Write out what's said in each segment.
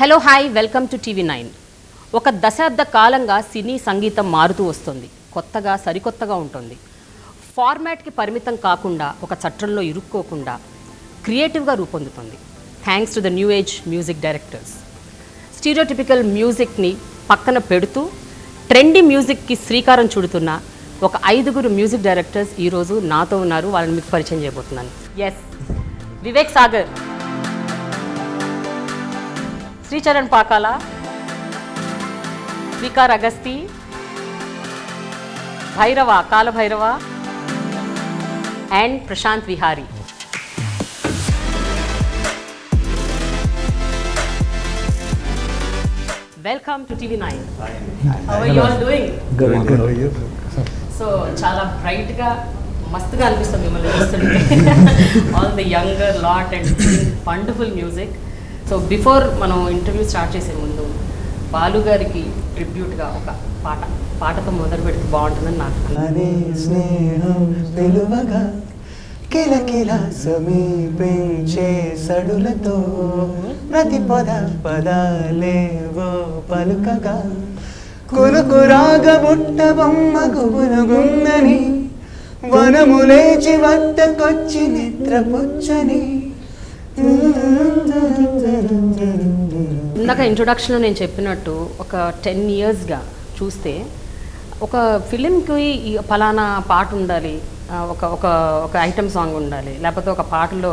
Hello hi welcome to TV9. ఒక దశాబ్ద కాలంగా సినీ సంగీతం మారుతూ వస్తుంది. కొత్తగా సరికొత్తగా ఉంటుంది. ఫార్మాట్కి పరిమితం కాకుండా ఒక చట్రంలో ఇరుక్కోకుండా క్రియేటివ్గా రూపొందుతుంది. Thanks to the new age music directors. Stereotypical మ్యూజిక్ని పక్కన పెడుతూ ట్రెండీ మ్యూజిక్కి శ్రీకారం చుడుతున్న ఒక 5 మ్యూజిక్ డైరెక్టర్స్ ఈరోజు నాతో ఉన్నారు. వాళ్ళని మీకు పరిచయం చేయబోతున్నాను. Yes, Vivek Sagar, Sricharan Pakala, Vikar Agasthi, Bhairava Kala Bhairava and Prashanth Vihari. Welcome to TV9. How are you all doing? Good. How are you? So చాలా బ్రైట్గా మస్తుగా అనిపిస్తుంది మిమ్మల్ని చూస్తుంటే. All the younger lot and wonderful music. So before మనం ఇంటర్వ్యూ స్టార్ట్ చేసే ముందు బాలు గారికి ట్రిబ్యూట్గా ఒక పాటతో మొదలు పెడితే బాగుంటుందని నాకు. అనే స్నేహం తెలువగా కిలకిల సమీపించే సడులతో ప్రతి పదాలేవో పలుకగా కొనుకు రాగబుట్ట బొమ్మ గుబురుగుందని వనము లేచి వద్దకొచ్చి నిద్రపుచ్చని. ఇందాక ఇంట్రొడక్షన్లో నేను చెప్పినట్టు ఒక 10 yearsగా చూస్తే ఒక ఫిలింకి ఫలానా పాట ఉండాలి, ఒక ఒక ఒక ఐటమ్ సాంగ్ ఉండాలి, లేకపోతే ఒక పాటలో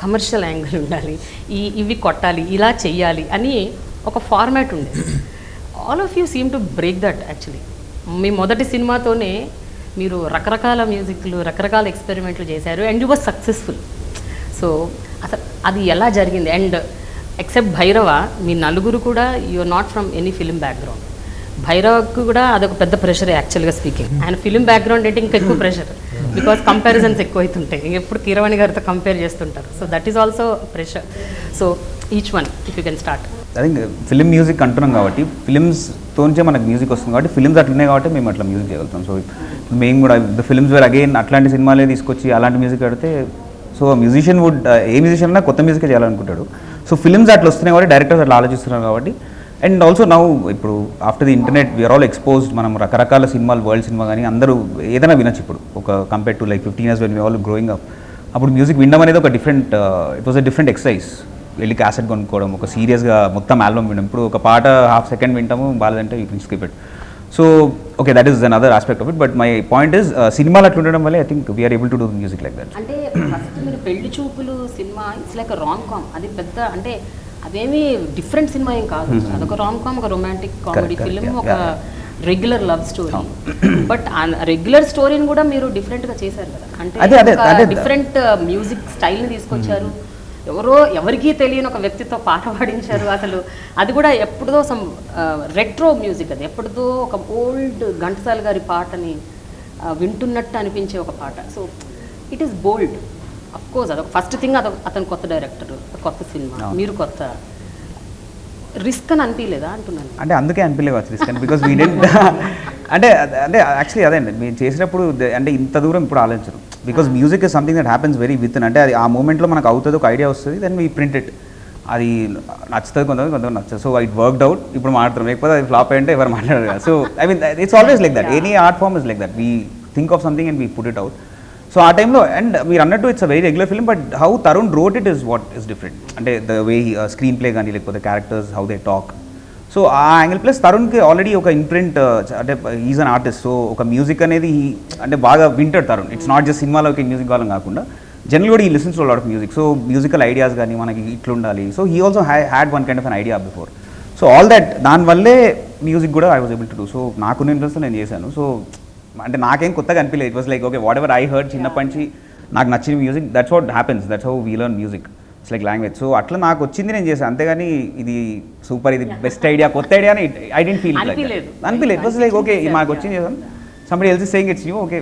కమర్షియల్ యాంగిల్ ఉండాలి, ఇవి కొట్టాలి, ఇలా చెయ్యాలి అని ఒక ఫార్మాట్ ఉండేది. All of you seem to break that. Actually మీ మొదటి సినిమాతోనే మీరు రకరకాల మ్యూజిక్లు, రకరకాల ఎక్స్పెరిమెంట్లు చేశారు and you was successful. So అసలు అది ఎలా జరిగింది? అండ్ ఎక్సెప్ట్ భైరవ, మీ నలుగురు కూడా you're not from any film background. భైరవకు కూడా అదొక పెద్ద ప్రెషర్ యాక్చువల్గా స్పీకింగ్. ఆయన ఫిలిం బ్యాక్గ్రౌండ్ అంటే ఇంకా ఎక్కువ ప్రెషర్, బికాస్ కంపారిజన్స్ ఎక్కువ అవుతుంటాయి. ఎప్పుడు కీరవాణి గారితో కంపేర్ చేస్తుంటారు. So that is also pressure. So each one if you can start. I think film music అంటున్నాం కాబట్టి ఫిలిమ్స్తోంచే మనకు మ్యూజిక్ వస్తుంది కాబట్టి ఫిలిమ్స్ అట్లనే కాబట్టి మేము అట్లా మ్యూజిక్ చేయగలుగుతాం. సో మేము కూడా ద ఫిలిమ్స్ వేర్ అగైన్ అట్లాంటి సినిమాలే తీసుకొచ్చి అలాంటి మ్యూజిక్ పెడితే సో మ్యూజిషియన్ వుడ్ ఏ మ్యూజిషియన్ అయినా కొత్త మ్యూజికే చేయాలనుకుంటాడు. సో ఫిలిమ్స్ అట్లా వస్తున్నాయి కాబట్టి డైరెక్టర్స్ అట్లా ఆలోచిస్తున్నారు కాబట్టి. అండ్ ఆల్సో నౌ ఇప్పుడు after the internet we are all exposed. మనం రకరకాల సినిమాలు, వరల్డ్ సినిమా కానీ అందరూ ఏదైనా వినొచ్చు ఇప్పుడు. ఒక compare to like 15 years when we all growing up. అప్పుడు మ్యూజిక్ వినడం అనేది ఒక different, it was a different exercise. వెళ్ళి క్యాసెట్ కొనుక్కోవడం, ఒక సీరియస్గా మొత్తం ఆల్బమ్ వినడం. ఇప్పుడు ఒక పాట ½ సెకండ్ వింటాము, బాలేదంటే you can skip it. So okay, that is another aspect of it. But my point is సినిమాలు అట్లా ఉండడం వల్ల I think we're able to do music like that. అంటే ఫస్ట్ మీరు పెళ్లి చూపులు cinema it's like rom com. అది పెద్ద అంటే అదేమి డిఫరెంట్ సినిమా ఏం కాదు. అదొక రామ్ కామ్, ఒక రొమాంటిక్ కామెడీ ఫిలిం, ఒక regular love story. But regular స్టోరీని కూడా మీరు డిఫరెంట్గా చేశారు కదా. అంటే డిఫరెంట్ మ్యూజిక్ స్టైల్ని తీసుకొచ్చారు. ఎవరికీ తెలియని ఒక వ్యక్తితో పాట పాడించారు. అసలు అది కూడా ఎప్పుడుదో సమ్ రెట్రో మ్యూజిక్. అది ఎప్పుడుదో ఒక ఓల్డ్ ఘంటసాల గారి పాటని వింటున్నట్టు అనిపించే ఒక పాట. So it is bowled. Of course అదొక ఫస్ట్ థింగ్. అతను కొత్త డైరెక్టర్, కొత్త సినిమా, మీరు కొత్త. రిస్క్ అని అనిపించలేదా అంటున్నాను. అంటే అందుకే అనిపించలేదు రిస్క్ అని, బికాస్ వీ డెంట్. అంటే యాక్చువల్లీ అదే అండి, మీరు చేసినప్పుడు అంటే ఇంత దూరం ఇప్పుడు ఆలోచించరు. Because music is something that happens very with in. అంటే అది ఆ మూమెంట్లో మనకు అవుతుంది, ఒక ఐడియా వస్తుంది, దెన్ వీ ప్రింట్ ఇట్. అది నచ్చుతుంది కొంతమంది నచ్చదు. So it worked out. ఇప్పుడు మాట్లాడతాం, లేకపోతే అది ఫ్లాప్ అయ్యంటే ఎవరు మాట్లాడారు కదా. So I mean it's always like that. Any art form is like that. We think of something and we put it out. So ఆ టైంలో అండ్ మీరు అన్నట్టు it's a very regular film, but how Tarun wrote it is what is different. అంటే the way screenplay కానీ, లేకపోతే characters, how they talk. So ఆ angle plus తరుణ్కి already ఒక ఇంప్రింట్, అంటే ఈజ్ అన్ ఆర్టిస్ట్. సో ఒక మ్యూజిక్ అనేది అంటే బాగా వింటాడు తరుణ్. ఇట్స్ నాట్ జస్ట్ సినిమాలోకి మ్యూజిక్ కాలం కాకుండా జనరల్ కూడా ఈ listens to lot of music. So musical ideas కానీ మనకి ఇట్లుండాలి. So he also had one kind of an idea before. So all that దానివల్లే మ్యూజిక్ కూడా I was able to do. So నాకున్న ఇంట్రెస్ట్ నేను చేశాను. సో అంటే నాకేం కొత్తగా అనిపించలేదు. It was like okay, what ever I heard చిన్నప్పటి నుంచి నాకు నచ్చిన music, that's what happens, that's how we learn music. It's like language. So అట్లా నాకు వచ్చింది నేను చేశాను, అంతేగాని ఇది సూపర్, ఇది బెస్ట్ ఐడియా, కొత్త ఐడియా అని ఐ డెంట్ ఫీల్ అనిపించలేదు. ఇట్ వాస్ లైక్ ఓకే, మాకు వచ్చింది చేసాం. Somebody else is saying it's new, okay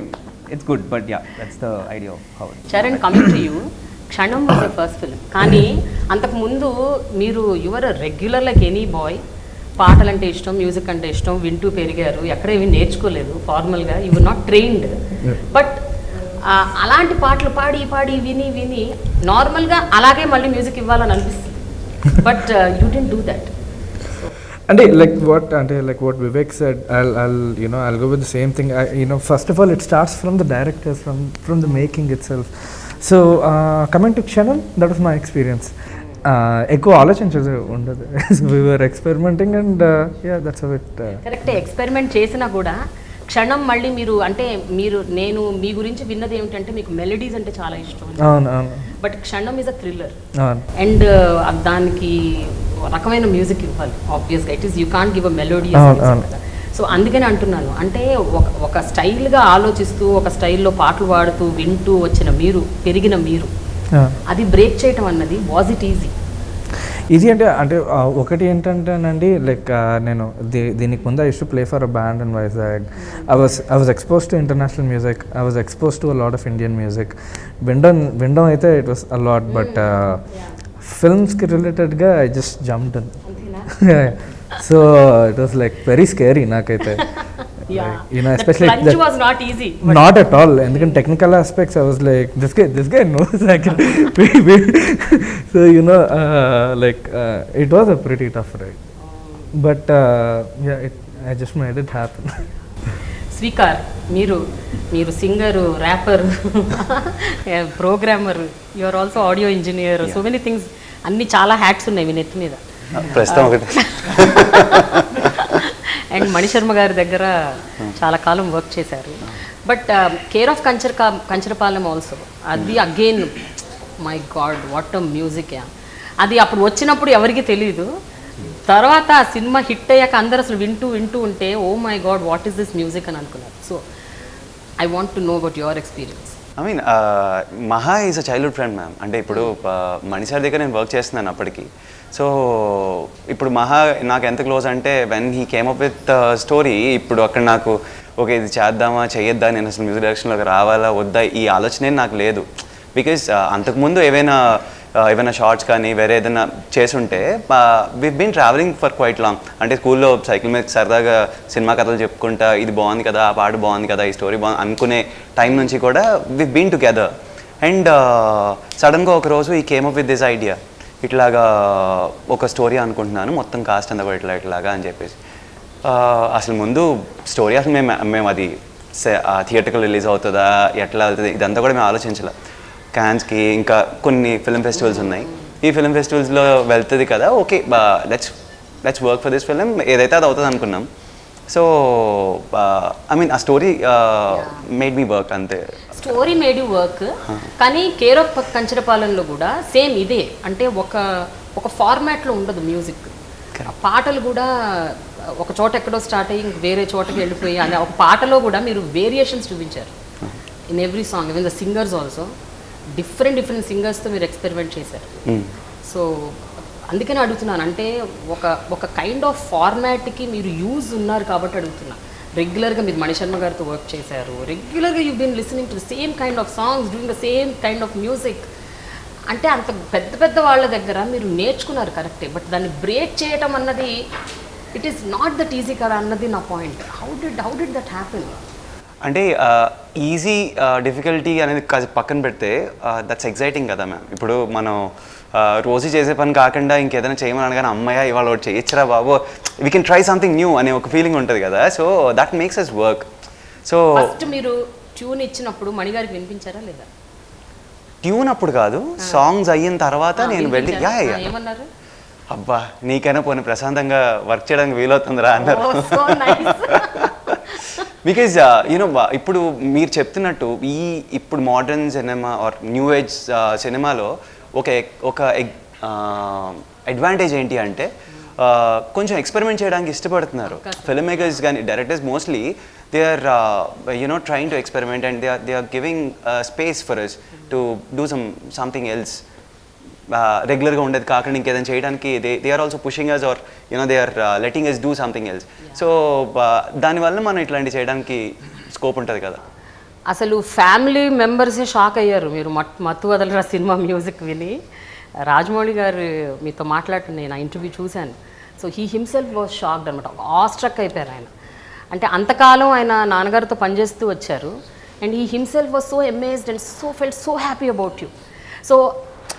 it's good. But yeah, that's the idea of how. Charan, coming to you, క్షణం వాజ్ ద ఫస్ట్ ఫిల్మ్. కానీ అంతకుముందు మీరు your regular like any bye. పాటలు అంటే ఇష్టం, మ్యూజిక్ అంటే ఇష్టం, వింటూ పెరిగారు, ఎక్కడ ఏమీ నేర్చుకోలేదు ఫార్మల్గా. You were not trained. But అలాంటి పాటలు పాడి పాడి విని విని నార్మల్గా అలాగే మళ్ళీ మ్యూజిక్ ఇవ్వాలని అనిపిస్తుంది. But you didn't do that. అంటే like what Vivek said, I'll go with the same thing. First of all, it starts from the directors, from the making itself. So coming to Kshanam, that was my experience. ఎక్కువ ఆలోచించేది ఉండదు. We were experimenting and that's how it కరెక్టే. Experiment చేసినా కూడా క్షణం మళ్ళీ మీరు అంటే నేను మీ గురించి విన్నది ఏమిటంటే మీకు మెలడీస్ అంటే చాలా ఇష్టం. అవును. బట్ క్షణం ఈజ్ అ థ్రిల్లర్ అవును. అండ్ దానికి రకమైన మ్యూజిక్ ఇవ్వాలి ఆబ్వియస్గా. It is you can't give a melody. So అందుకని అంటున్నాను, అంటే ఒక స్టైల్గా ఆలోచిస్తూ ఒక స్టైల్లో పాటలు పాడుతూ వింటూ వచ్చిన మీరు, పెరిగిన మీరు, అది బ్రేక్ చేయటం అన్నది వాజ్ ఇట్ ఈజీ? ఈజీ అంటే ఒకటి ఏంటంటేనండి, లైక్ నేను దీనికి ముందు I use to play for a band in Vizag. I was expose to international music. I was expose to a lot of Indian music. వినడం అయితే it was a lot, but ఫిల్మ్స్కి రిలేటెడ్గా I just jumped in. So it was like very scary నాకైతే. Especially was not easy. Not at all. ఎందుకంటే technical aspects I was like, this guy knows actually. So it was a pretty tough ride. But I just made it happen. Sweekar, మీరు singer, rapper, programmer, you are also audio engineer, so many things, అన్ని చాలా hats ఉన్నాయి మీ నెత్తి మీద. ప్రస్తుతం ఒకటి. And Mani Sharma గారి దగ్గర చాలా కాలం వర్క్ చేశారు. But care of Kancharapalem also, అది again my God what a music. అది అప్పుడు వచ్చినప్పుడు ఎవరికి తెలియదు, తర్వాత ఆ సినిమా హిట్ అయ్యాక అందరు అసలు వింటూ ఉంటే oh my God what is this music అని అనుకున్నారు. So I want to know about your experience. I mean Maha is a childhood friend ma'am. అంటే ఇప్పుడు మణిసార్ దగ్గర నేను వర్క్ చేస్తున్నాను అప్పటికి. సో ఇప్పుడు మహా నాకు ఎంత క్లోజ్ అంటే when he came up with story, ఇప్పుడు అక్కడ నాకు ఓకే ఇది చేద్దామా చేయొద్దా, నేను అసలు మ్యూజిక్ డైరెక్షన్లోకి రావాలా వద్దా ఈ ఆలోచనే నాకు లేదు. బికాజ్ అంతకుముందు ఏవైనా షార్ట్స్ కానీ వేరే ఏదైనా చేసుంటే we been travelling for quite long. అంటే స్కూల్లో సైకిల్ మీద సరదాగా సినిమా కథలు చెప్పుకుంటా, ఇది బాగుంది కదా, ఆ పాట బాగుంది కదా, ఈ స్టోరీ బాగుంది అనుకునే టైం నుంచి కూడా వి బీన్ టుగెదర్. అండ్ సడన్గా ఒకరోజు ఈ came up with this idea, ఇట్లాగా ఒక స్టోరీ అనుకుంటున్నాను, మొత్తం కాస్ట్ అంతా కూడా ఇట్లాగా అని చెప్పేసి. అసలు ముందు స్టోరీ అసలు మేము అది థియేటర్కి రిలీజ్ అవుతుందా, ఎట్లా అవుతుంది, ఇదంతా కూడా మేము ఆలోచించాలి. క్యాన్స్కి ఇంకా కొన్ని ఫిల్మ్ ఫెస్టివల్స్ ఉన్నాయి, ఈ ఫిల్మ్ ఫెస్టివల్స్లో వెళ్తుంది కదా, okay let's work for this film, ఏదైతే అది అవుతుంది అనుకున్నాం. సో ఐ మీన్ ఆ స్టోరీ మేడ్ మీ వర్క్, అంతే. Story made you work. కానీ కేర్ ఆఫ్ కంచరపాలెంలో కూడా సేమ్ ఇదే, అంటే ఒక ఫార్మాట్లో ఉండదు మ్యూజిక్. పాటలు కూడా ఒక చోట ఎక్కడో స్టార్ట్ అయ్యి వేరే చోటకి వెళ్ళిపోయి అని ఒక పాటలో కూడా మీరు వేరియేషన్స్ చూపించారు in every song. Even the singers also different సింగర్స్తో మీరు ఎక్స్పెరిమెంట్ చేశారు. సో అందుకని అడుగుతున్నాను, అంటే ఒక కైండ్ ఆఫ్ ఫార్మాట్కి మీరు యూజ్ ఉన్నారు కాబట్టి అడుగుతున్నా. రెగ్యులర్గా మీరు మణిశర్మ గారితో వర్క్ చేశారు, రెగ్యులర్గా you been listening to the same kind of songs, doing the same kind of music. అంటే అంత పెద్ద వాళ్ళ దగ్గర మీరు నేర్చుకున్నారు కరెక్టే, బట్ దాన్ని బ్రేక్ చేయటం అన్నది it is not that easy కదా అన్నది నా point. How did that happen? అంటే ఈజీ డిఫికల్టీ అనేది పక్కన పెడితే దట్స్ ఎగ్జైటింగ్ కదా మ్యామ్. ఇప్పుడు మనం రోజు చేసే పని కాకుండా ఇంకేదైనా చేయమని అనగానే అమ్మయ్య ఇవాళ ఒకటి చేయొచ్చురా బాబు, we can try something new అనే ఒక ఫీలింగ్ ఉంటుంది కదా. So that makes us work. So first మీరు ట్యూన్ ఇచ్చినప్పుడు మణిగారికి వినిపించారా లేదా? ట్యూన్ అప్పుడు కాదు, సాంగ్స్ అయిన తర్వాత నేను వెళ్ళి ఏమన్నారు? అబ్బా నీకైనా పోనీ ప్రశాంతంగా వర్క్ చేయడానికి వీలవుతుందిరా అన్నారు. బికాజ్ ఇప్పుడు మీరు చెప్తున్నట్టు ఇప్పుడు modern cinema or new age సినిమాలో ఒక అడ్వాంటేజ్ ఏంటి అంటే కొంచెం ఎక్స్పెరిమెంట్ చేయడానికి ఇష్టపడుతున్నారు ఫిల్మ్ మేకర్స్ కానీ directors. Mostly they are trying to experiment and they are giving space for us to do something else. రెగ్యులర్గా ఉండేది కాకుండా ఇంకేదైనా చేయడానికి they are also pushing us or they are letting us do something else. So దానివల్ల మనం ఇట్లాంటివి చేయడానికి scope ఉంటుంది కదా. అసలు ఫ్యామిలీ మెంబర్సే షాక్ అయ్యారు మీరు మత్తు వదలరా సినిమా మ్యూజిక్ విని. రాజమౌళి గారు మీతో మాట్లాడుతున్న నేను ఆ ఇంటర్వ్యూ చూశాను. So he himself was shocked అనమాట, ఆస్ట్రక్ అయిపోయారు ఆయన. అంటే అంతకాలం ఆయన నాన్నగారితో పనిచేస్తూ వచ్చారు and he himself was so amazed and felt so happy about you. So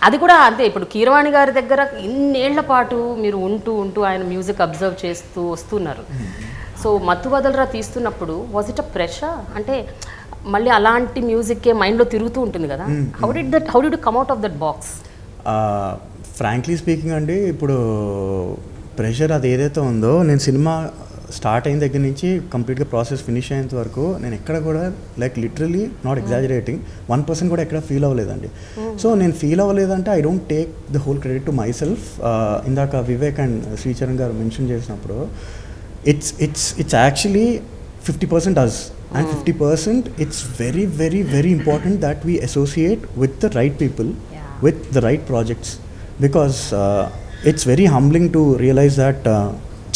అది కూడా అంతే. ఇప్పుడు కీరవాణి గారి దగ్గర ఇన్నేళ్ల పాటు మీరు ఉంటూ ఆయన మ్యూజిక్ అబ్జర్వ్ చేస్తూ వస్తున్నారు. సో మత్తు వదలరా తీస్తున్నప్పుడు వాజ్ ఇట్ అ ప్రెషర్? అంటే మళ్ళీ అలాంటి మ్యూజిక్కే మైండ్లో తిరుగుతూ ఉంటుంది కదా. How did come out of that box? Frankly speaking అండి, ఇప్పుడు ప్రెషర్ అది ఏదైతే ఉందో, నేను సినిమా స్టార్ట్ అయిన దగ్గర నుంచి కంప్లీట్గా ప్రాసెస్ ఫినిష్ అయ్యేంత వరకు నేను ఎక్కడ కూడా లైక్ లిటరలీ నాట్ ఎగ్జాజరేటింగ్ 1% కూడా ఎక్కడ ఫీల్ అవ్వలేదండి. సో నేను ఫీల్ అవ్వలేదంటే I don't take the whole credit to myself. ఇందాక వివేక్ అండ్ శ్రీచరణ్ గారు మెన్షన్ చేసినప్పుడు it's actually 50% us and 50% it's very very very important that we associate with the right people, with the right projects, because it's very humbling to realize that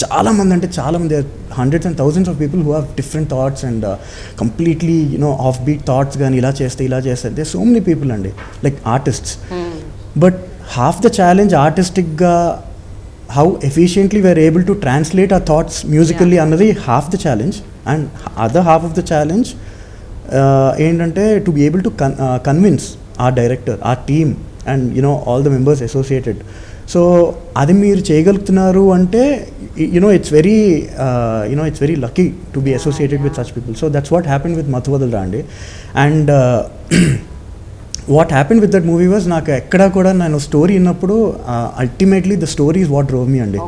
చాలా మంది hundreds and thousands of people who have different thoughts and completely offbeat thoughts గానీ ఇలా చేస్తే there's so many people అండి, like artists. But half the challenge artistic-గా how efficiently we are able to translate our thoughts musically అన్నది half the challenge, and other half of the challenge ఏంటంటే to be able to convince our director, our team and all the members associated. So అది మీరు చేయగలుగుతున్నారు అంటే it's very lucky to be associated with such people. So that's what happened with మత్తు వదలరా అండి. And what happened with that movie was, నాకు ఎక్కడా కూడా నేను స్టోరీ విన్నప్పుడు ultimately the story is what drove me అండి.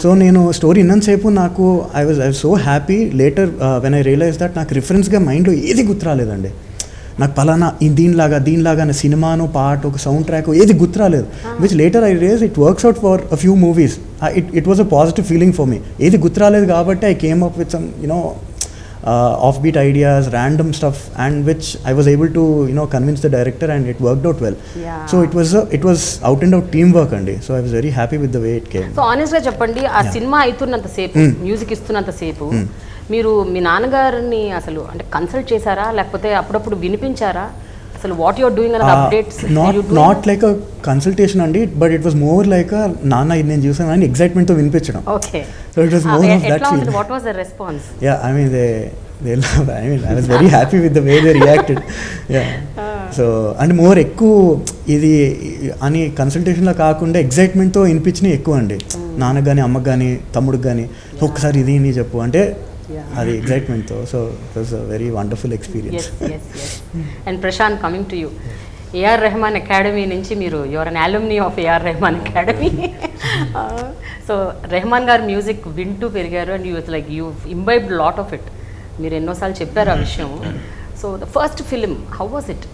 సో నేను స్టోరీ విన్నంతసేపు నాకు I was so happy. Later when I realise that నాకు రిఫరెన్స్గా మైండ్లో ఏది గుర్తురాలేదండి. నాకు పలానా దీనిలాగా సినిమాను పాట ఒక సౌండ్ ట్రాక్ ఏది గుర్తురాలేదు. Which later I realize it works out for a few movies. It was a positive feeling for me. ఏది గుర్తురాలేదు కాబట్టి I came up with some offbeat ideas, random stuff, and which I was able to convince the director, and it worked out well. So it was out and out teamwork andi. So I was very happy with the way it came. So honest ga cheppandi, aa cinema అయితున్నంత సేపు, music ఇస్తున్నంత సేపు మీరు మీ నాన్నగారిని అసలు అంటే consult చేశారా, లేకపోతే అప్పుడప్పుడు వినిపించారా? అసలు వాట్ యు ఆర్ డూయింగ్ అనే updates? Not like a consultation అండి, but it was more like నాన్న ఇది నేను చూసాను అని ఎక్సైట్మెంట్ తో వినిపించడం. Okay. So it was more of that feel. What was the response? I mean I was very happy with the way they reacted. So అంటే more ఎక్కువ ఇది అని కన్సల్టేషన్లో కాకుండా ఎగ్జైట్మెంట్తో వినిపించినవి ఎక్కువ అండి. నాన్నకు కానీ అమ్మకు కానీ తమ్ముడికి కానీ ఒక్కసారి ఇది నీ చెప్పు అంటే అది ఎగ్జైట్మెంట్తో. So it was a very wonderful experience. And Prashanth, coming to you, AR Rahman academy నుంచి మీరు your an alumni of AR Rahman academy. So Rahman గారు మ్యూజిక్ వింటూ పెరిగారు, and you imbibed lot of it. మీరు ఎన్నోసార్లు చెప్పారు ఆ విషయం. So the first film, how was it?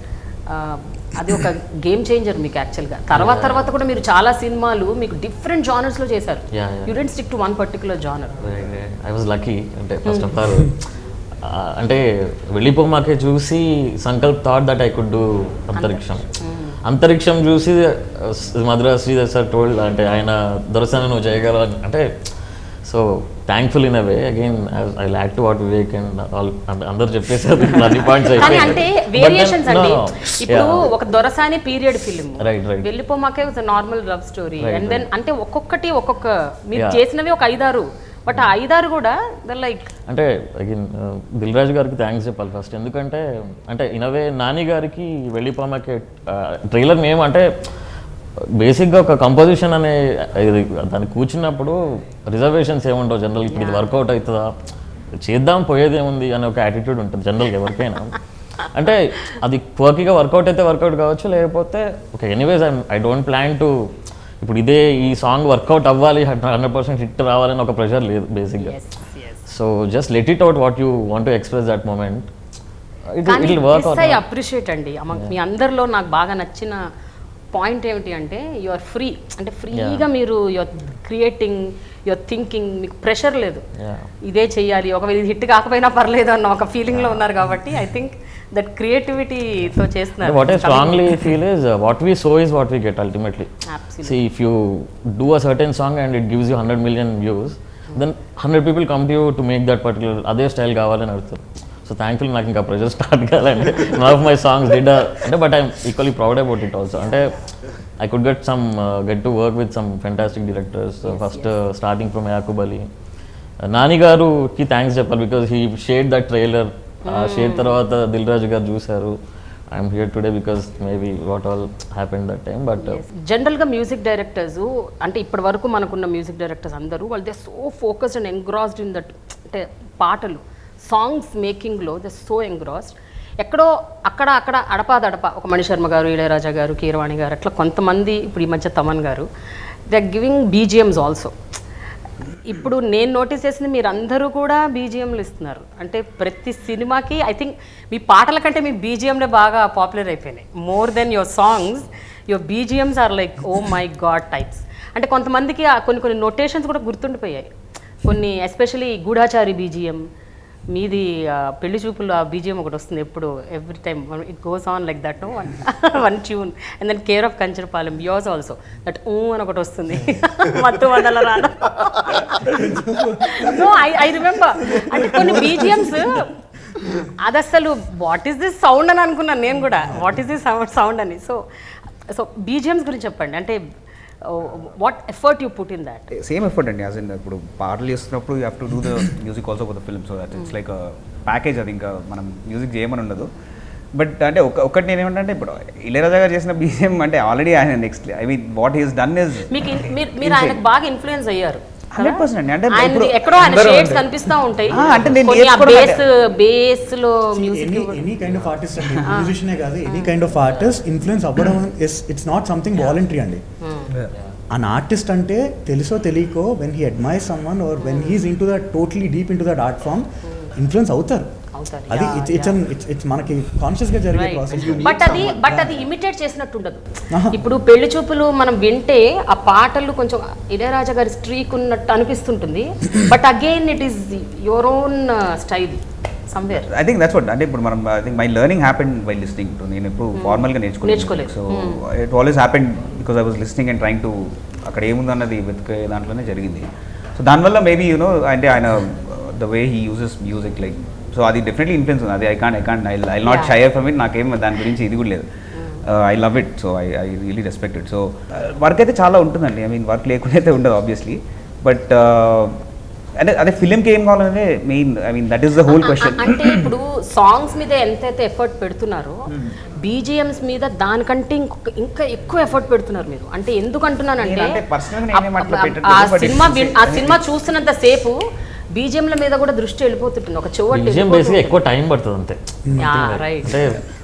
అది ఒక గేమ్ చేంజర్ మీకు యాక్చువల్గా. తర్వాత కూడా మీరు చాలా సినిమాలు మీకు డిఫరెంట్ జానర్స్లో చేశారు. You don't stick to one particular genre. I was lucky. అంటే ఫస్ట్ ఆఫ్ ఆల్ అంటే వెళ్ళిపోమాకే చూసి Sankalp thought that I could do అంతరిక్షం చూసి మద్రాస్ శ్రీధర్ సార్ టోల్డ్, అంటే ఆయన దొరసాని నువ్వు చేయగలవు అంటే. So thankful in a way. Again I like to what Vivek and all అందరూ చెప్పేసారు అన్ని పాయింట్స్ అయిపోయాయి. అంటే వేరియేషన్స్ అండి. ఇప్పుడు ఒక Dorasani period film, Vellipomakey normal love story, and then అంటే ఒక్కొక్క మీరు చేసినవి ఒక 5-6, బట్ ఆ 5-6 కూడా లైక్ అంటే అగైన్ దిల్ రాజు గారికి థ్యాంక్స్ చెప్పాలి ఫస్ట్. ఎందుకంటే అంటే ఇన్ అ వే నాని గారికి వెళ్ళిపోమాకే ట్రైలర్ నేమ్ అంటే బేసిక్గా ఒక కంపోజిషన్ అనే ఇది దాన్ని కూర్చున్నప్పుడు రిజర్వేషన్స్ ఏముండవు జనరల్. ఇప్పుడు ఇది వర్కౌట్ అవుతుందా, చేద్దాం పోయేదేముంది అనే ఒక యాటిట్యూడ్ ఉంటుంది జనరల్గా ఎవరికైనా. అంటే అది క్వర్కీగా వర్కౌట్ అయితే వర్కౌట్ కావచ్చు, లేకపోతే okay anyways I don't plan to ఇప్పుడు ఇదే ఈ సాంగ్ వర్కౌట్ అవ్వాలి 100% హిట్ రావాలని ఒక ప్రెషర్ లేదు బేసిక్గా. So just let it out what you want to express that moment. It work. I appreciate అండి. మీ అందరిలో నాకు బాగా నచ్చిన పాయింట్ ఏమిటి అంటే యు ఆర్ ఫ్రీ. అంటే ఫ్రీగా మీరు యువర్ క్రియేటింగ్, యువర్ థింకింగ్, మీకు ప్రెషర్ లేదు ఇదే చెయ్యాలి, ఒకవేళ ఇది హిట్ కాకపోయినా పర్లేదు అన్న ఒక ఫీలింగ్లో ఉన్నారు. కాబట్టి ఐ థింక్ దట్ క్రియేటివిటీతో చేస్తున్నారు. What I strongly feel is what we so is what we get ultimately. See, if you do a certain song and it gives you 100 million views, then 100 people come to you to make that particular అదే style కావాలని అడుగుతారు. సో thankful నాకు ఇంకా pressure start కావాలంటే none of my songs did అంటే, but I'm equally proud about it also. అంటే I could get to work with some fantastic directors. First starting from Yakub Ali. Nani గారుకి థ్యాంక్స్ చెప్పాలి, because he shared that trailer. Shared తర్వాత దిల్ రాజు గారు చూశారు I'm here today because maybe what all happen that time. But జనరల్గా music directors అంటే ఇప్పటి వరకు మనకున్న మ్యూజిక్ డైరెక్టర్స్ అందరూ వాళ్ళు they so focused and engrossed in that, అంటే పాటలు సాంగ్స్ మేకింగ్లో దే సో ఎంగ్రాస్డ్. ఎక్కడో అక్కడ అడపాదడప ఒక మణిశర్మ గారు, ఇళయరాజా గారు, కీరవాణి గారు, అట్లా కొంతమంది, ఇప్పుడు ఈ మధ్య తమన్ గారు, they are giving BGMs also. ఇప్పుడు నేను నోటీస్ చేసింది మీరు అందరూ కూడా బీజిఎంలు ఇస్తున్నారు. అంటే ప్రతి సినిమాకి ఐ థింక్ మీ పాటల కంటే మీ బీజిఎంలే బాగా పాపులర్ అయిపోయినాయి. More than your songs, your BGMs are like oh my god types. అంటే కొంతమందికి కొన్ని నొటేషన్స్ కూడా గుర్తుండిపోయాయి. కొన్ని ఎస్పెషలీ గూఢాచారి బీజిఎం, మీది పెళ్లి చూపులు ఆ బీజిఎం ఒకటి వస్తుంది ఎప్పుడు, every time it goes on like that, one tune. And then care of Kancharapalem yours also that అని ఒకటి వస్తుంది, మత్తు వందల రాను. No I remember. అంటే కొన్ని బీజిఎమ్స్ అది అసలు వాట్ ఈస్ దిస్ సౌండ్ అని అనుకున్నాను నేను కూడా, వాట్ ఈస్ దిస్ సౌండ్ అని. సో బీజిఎమ్స్ గురించి చెప్పండి. అంటే what effort you put in that? Same effort అండి, యాజ్ ఇన్ ఇప్పుడు పాటలు చేస్తున్నప్పుడు you have to do the music also for the film. So that it's like package. అది ఇంకా మనం మ్యూజిక్ చేయమని ఉండదు. బట్ అంటే ఒకటి నేను ఏమంటే, ఇప్పుడు ఇళయరాజా గారు చేసిన బీజిఎం అంటే ఆల్రెడీ ఆయన next, I mean what he's done is, మీరు ఆయనకు బాగా ఇన్ఫ్లుయెన్స్ అయ్యారు 100%. అంటే ఎక్కడో ఆయన షేడ్స్ కనిపిస్తూ ఉంటాయి. అంటే నేను బేస్ లో ఎనీ కైండ్ ఆఫ్ ఆర్టిస్ట్ అండి, మ్యూజిషియనే కాదు, any kind of artist influence అవ్వడం ఇట్స్ నాట్ సంథింగ్ వాలంటరీ అండి. అన్ ఆర్టిస్ట్ అంటే తెలుసో తెలియకో when he admires someone or when he's in to that totally deep in to that art form influence అవుతారు. అది ఇట్స్ మనకి కాన్షియస్ గా జరిగే ప్రాసెస్. బట్ అది ఇమిటేట్ చేసినట్టు ఉండదు. ఇప్పుడు పెళ్లి చూపులు మనం వింటే ఆ పాటలు కొంచెం ఇళయరాజా గారి స్ట్రీక్ ఉన్నట్టు అనిపిస్తుంటుంది. But again it is your own style somewhere. I think that's what. అంటే ఇప్పుడు మనం I think my learning happened by listening to. నేను ఎప్పుడు ఫార్మల్గా నేర్చుకోలేదు. So it always happened because I was listening and trying to అక్కడ ఏముందన్నది వెతికే దాంట్లోనే జరిగింది. సో దానివల్ల మేబీ యూనో అంటే ఆయన the way he uses music like, so అది డెఫినెట్లీ ఇన్ఫ్లుయెన్స్ ఉంది. అది I not shy from it. నాకేం దాని గురించి ఇది కూడా లేదు. I love it. So I really respect it. So work అయితే చాలా ఉంటుందండి. ఐ మీన్ వర్క్ లేకుండా అయితే ఉండదు ఆబ్వియస్లీ. బట్ అంటే అదే ఫిలింకి ఏం కావాలంటే main, I mean that is the whole question. అంటే ఇప్పుడు సాంగ్స్ మీద ఎంతైతే ఎఫర్ట్ పెడుతున్నారో బీజిఎమ్స్ మీద దానికంటే ఇంకా ఎక్కువ ఎఫర్ట్ పెడుతున్నారు మీరు. అంటే ఎందుకు అంటున్నానంటే ఆ సినిమా చూస్తున్నంత సేపు బీజిఎంల మీద కూడా దృష్టి వెళ్ళిపోతుంటుంది. ఒక బీజిఎం బేసిక్గా ఎక్కువ టైం పడుతుంది అంతే. అంటే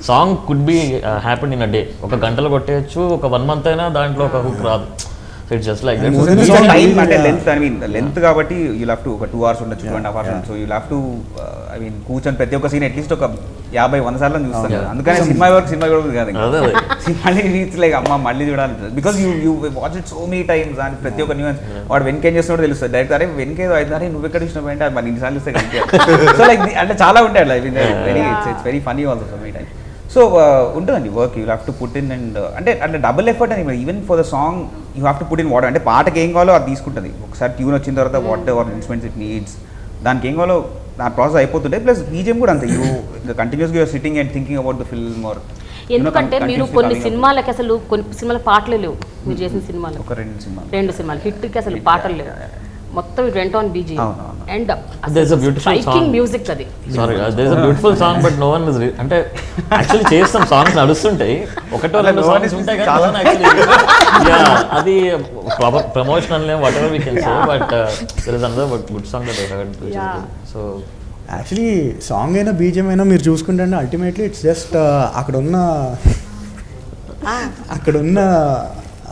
song could be happen in a day. ఒక గంటలో కొట్టేయచ్చు, ఒక 1 month అయినా దాంట్లో ఒక హుక్ రాదు. ఇట్స్ జస్ట్ లైక్ టైం అంటే లెంత్. ఐ మీన్ లెంత్ కాబట్టి యూ హ్యావ్ టు ఒక 2 hours ఉండొచ్చు, 2.5 hours. So you have to I mean కూర్చొని ప్రతి ఒక్క సీన్ అట్లీస్ట్ ఒక 50-100 సార్లు చూస్తాను. అందుకని సినిమా కూడా కాదు, మళ్ళీ రీచ్ లైక్ అమ్మ మళ్ళీ చూడాలి. Because you watch it so many times. And ప్రతి ఒక్క న్యూస్ వాడు వెనకేం చేస్తున్నట్టు తెలుస్తుంది. డైరెక్ట్ అరే వెనకేదో అయితే అరే నువ్వు ఎక్కడ చూసినావు అంటే మరి 2 సార్లు చూస్తే కనిపించారు. సో లైక్ అంటే చాలా ఉంటాయి అట్లా. It's very funny also so many times. So ఉంటుందండి work. You have to put in and అంటే డబుల్ ఎఫర్ట్ అని. Even for the song you have to put in what. అంటే పాటకి ఏం కావాలో అది తీసుకుంటుంది. ఒకసారి ట్యూన్ వచ్చిన తర్వాత what ever instruments it needs, దానికి ఏం కావాలో ఆ ప్రాసెస్ అయిపోతుంటే. ప్లస్ బీజిఎం కూడా అంతే. యూ కంటిన్యూస్గా your sitting and thinking about the film or. ఎందుకంటే మీరు కొన్ని సినిమాలకి అసలు కొన్ని సినిమాల పాటలే లేవు. మీరు చేసిన సినిమాలు ఒక 2 సినిమాలు హిట్కి అసలు పాటలు లేవు. మొత్తం it went on BGM and there's a beautiful striking song. Music అది. Sorry there's a beautiful song but no one is అంటే యాక్చువల్లీ చేస్తాం సాంగ్స్ నడుస్తుంటాయి, ఒకటో 2 సాంగ్స్ ఉంటాయి కదా యాక్చువల్లీ అది promotional name whatever we can say. But there is another good song that I heard which is good. So actually song అయినా BGM అయినా మీరు చూసుకుంటే అల్టిమేట్లీ ఇట్స్ జస్ట్ అక్కడున్న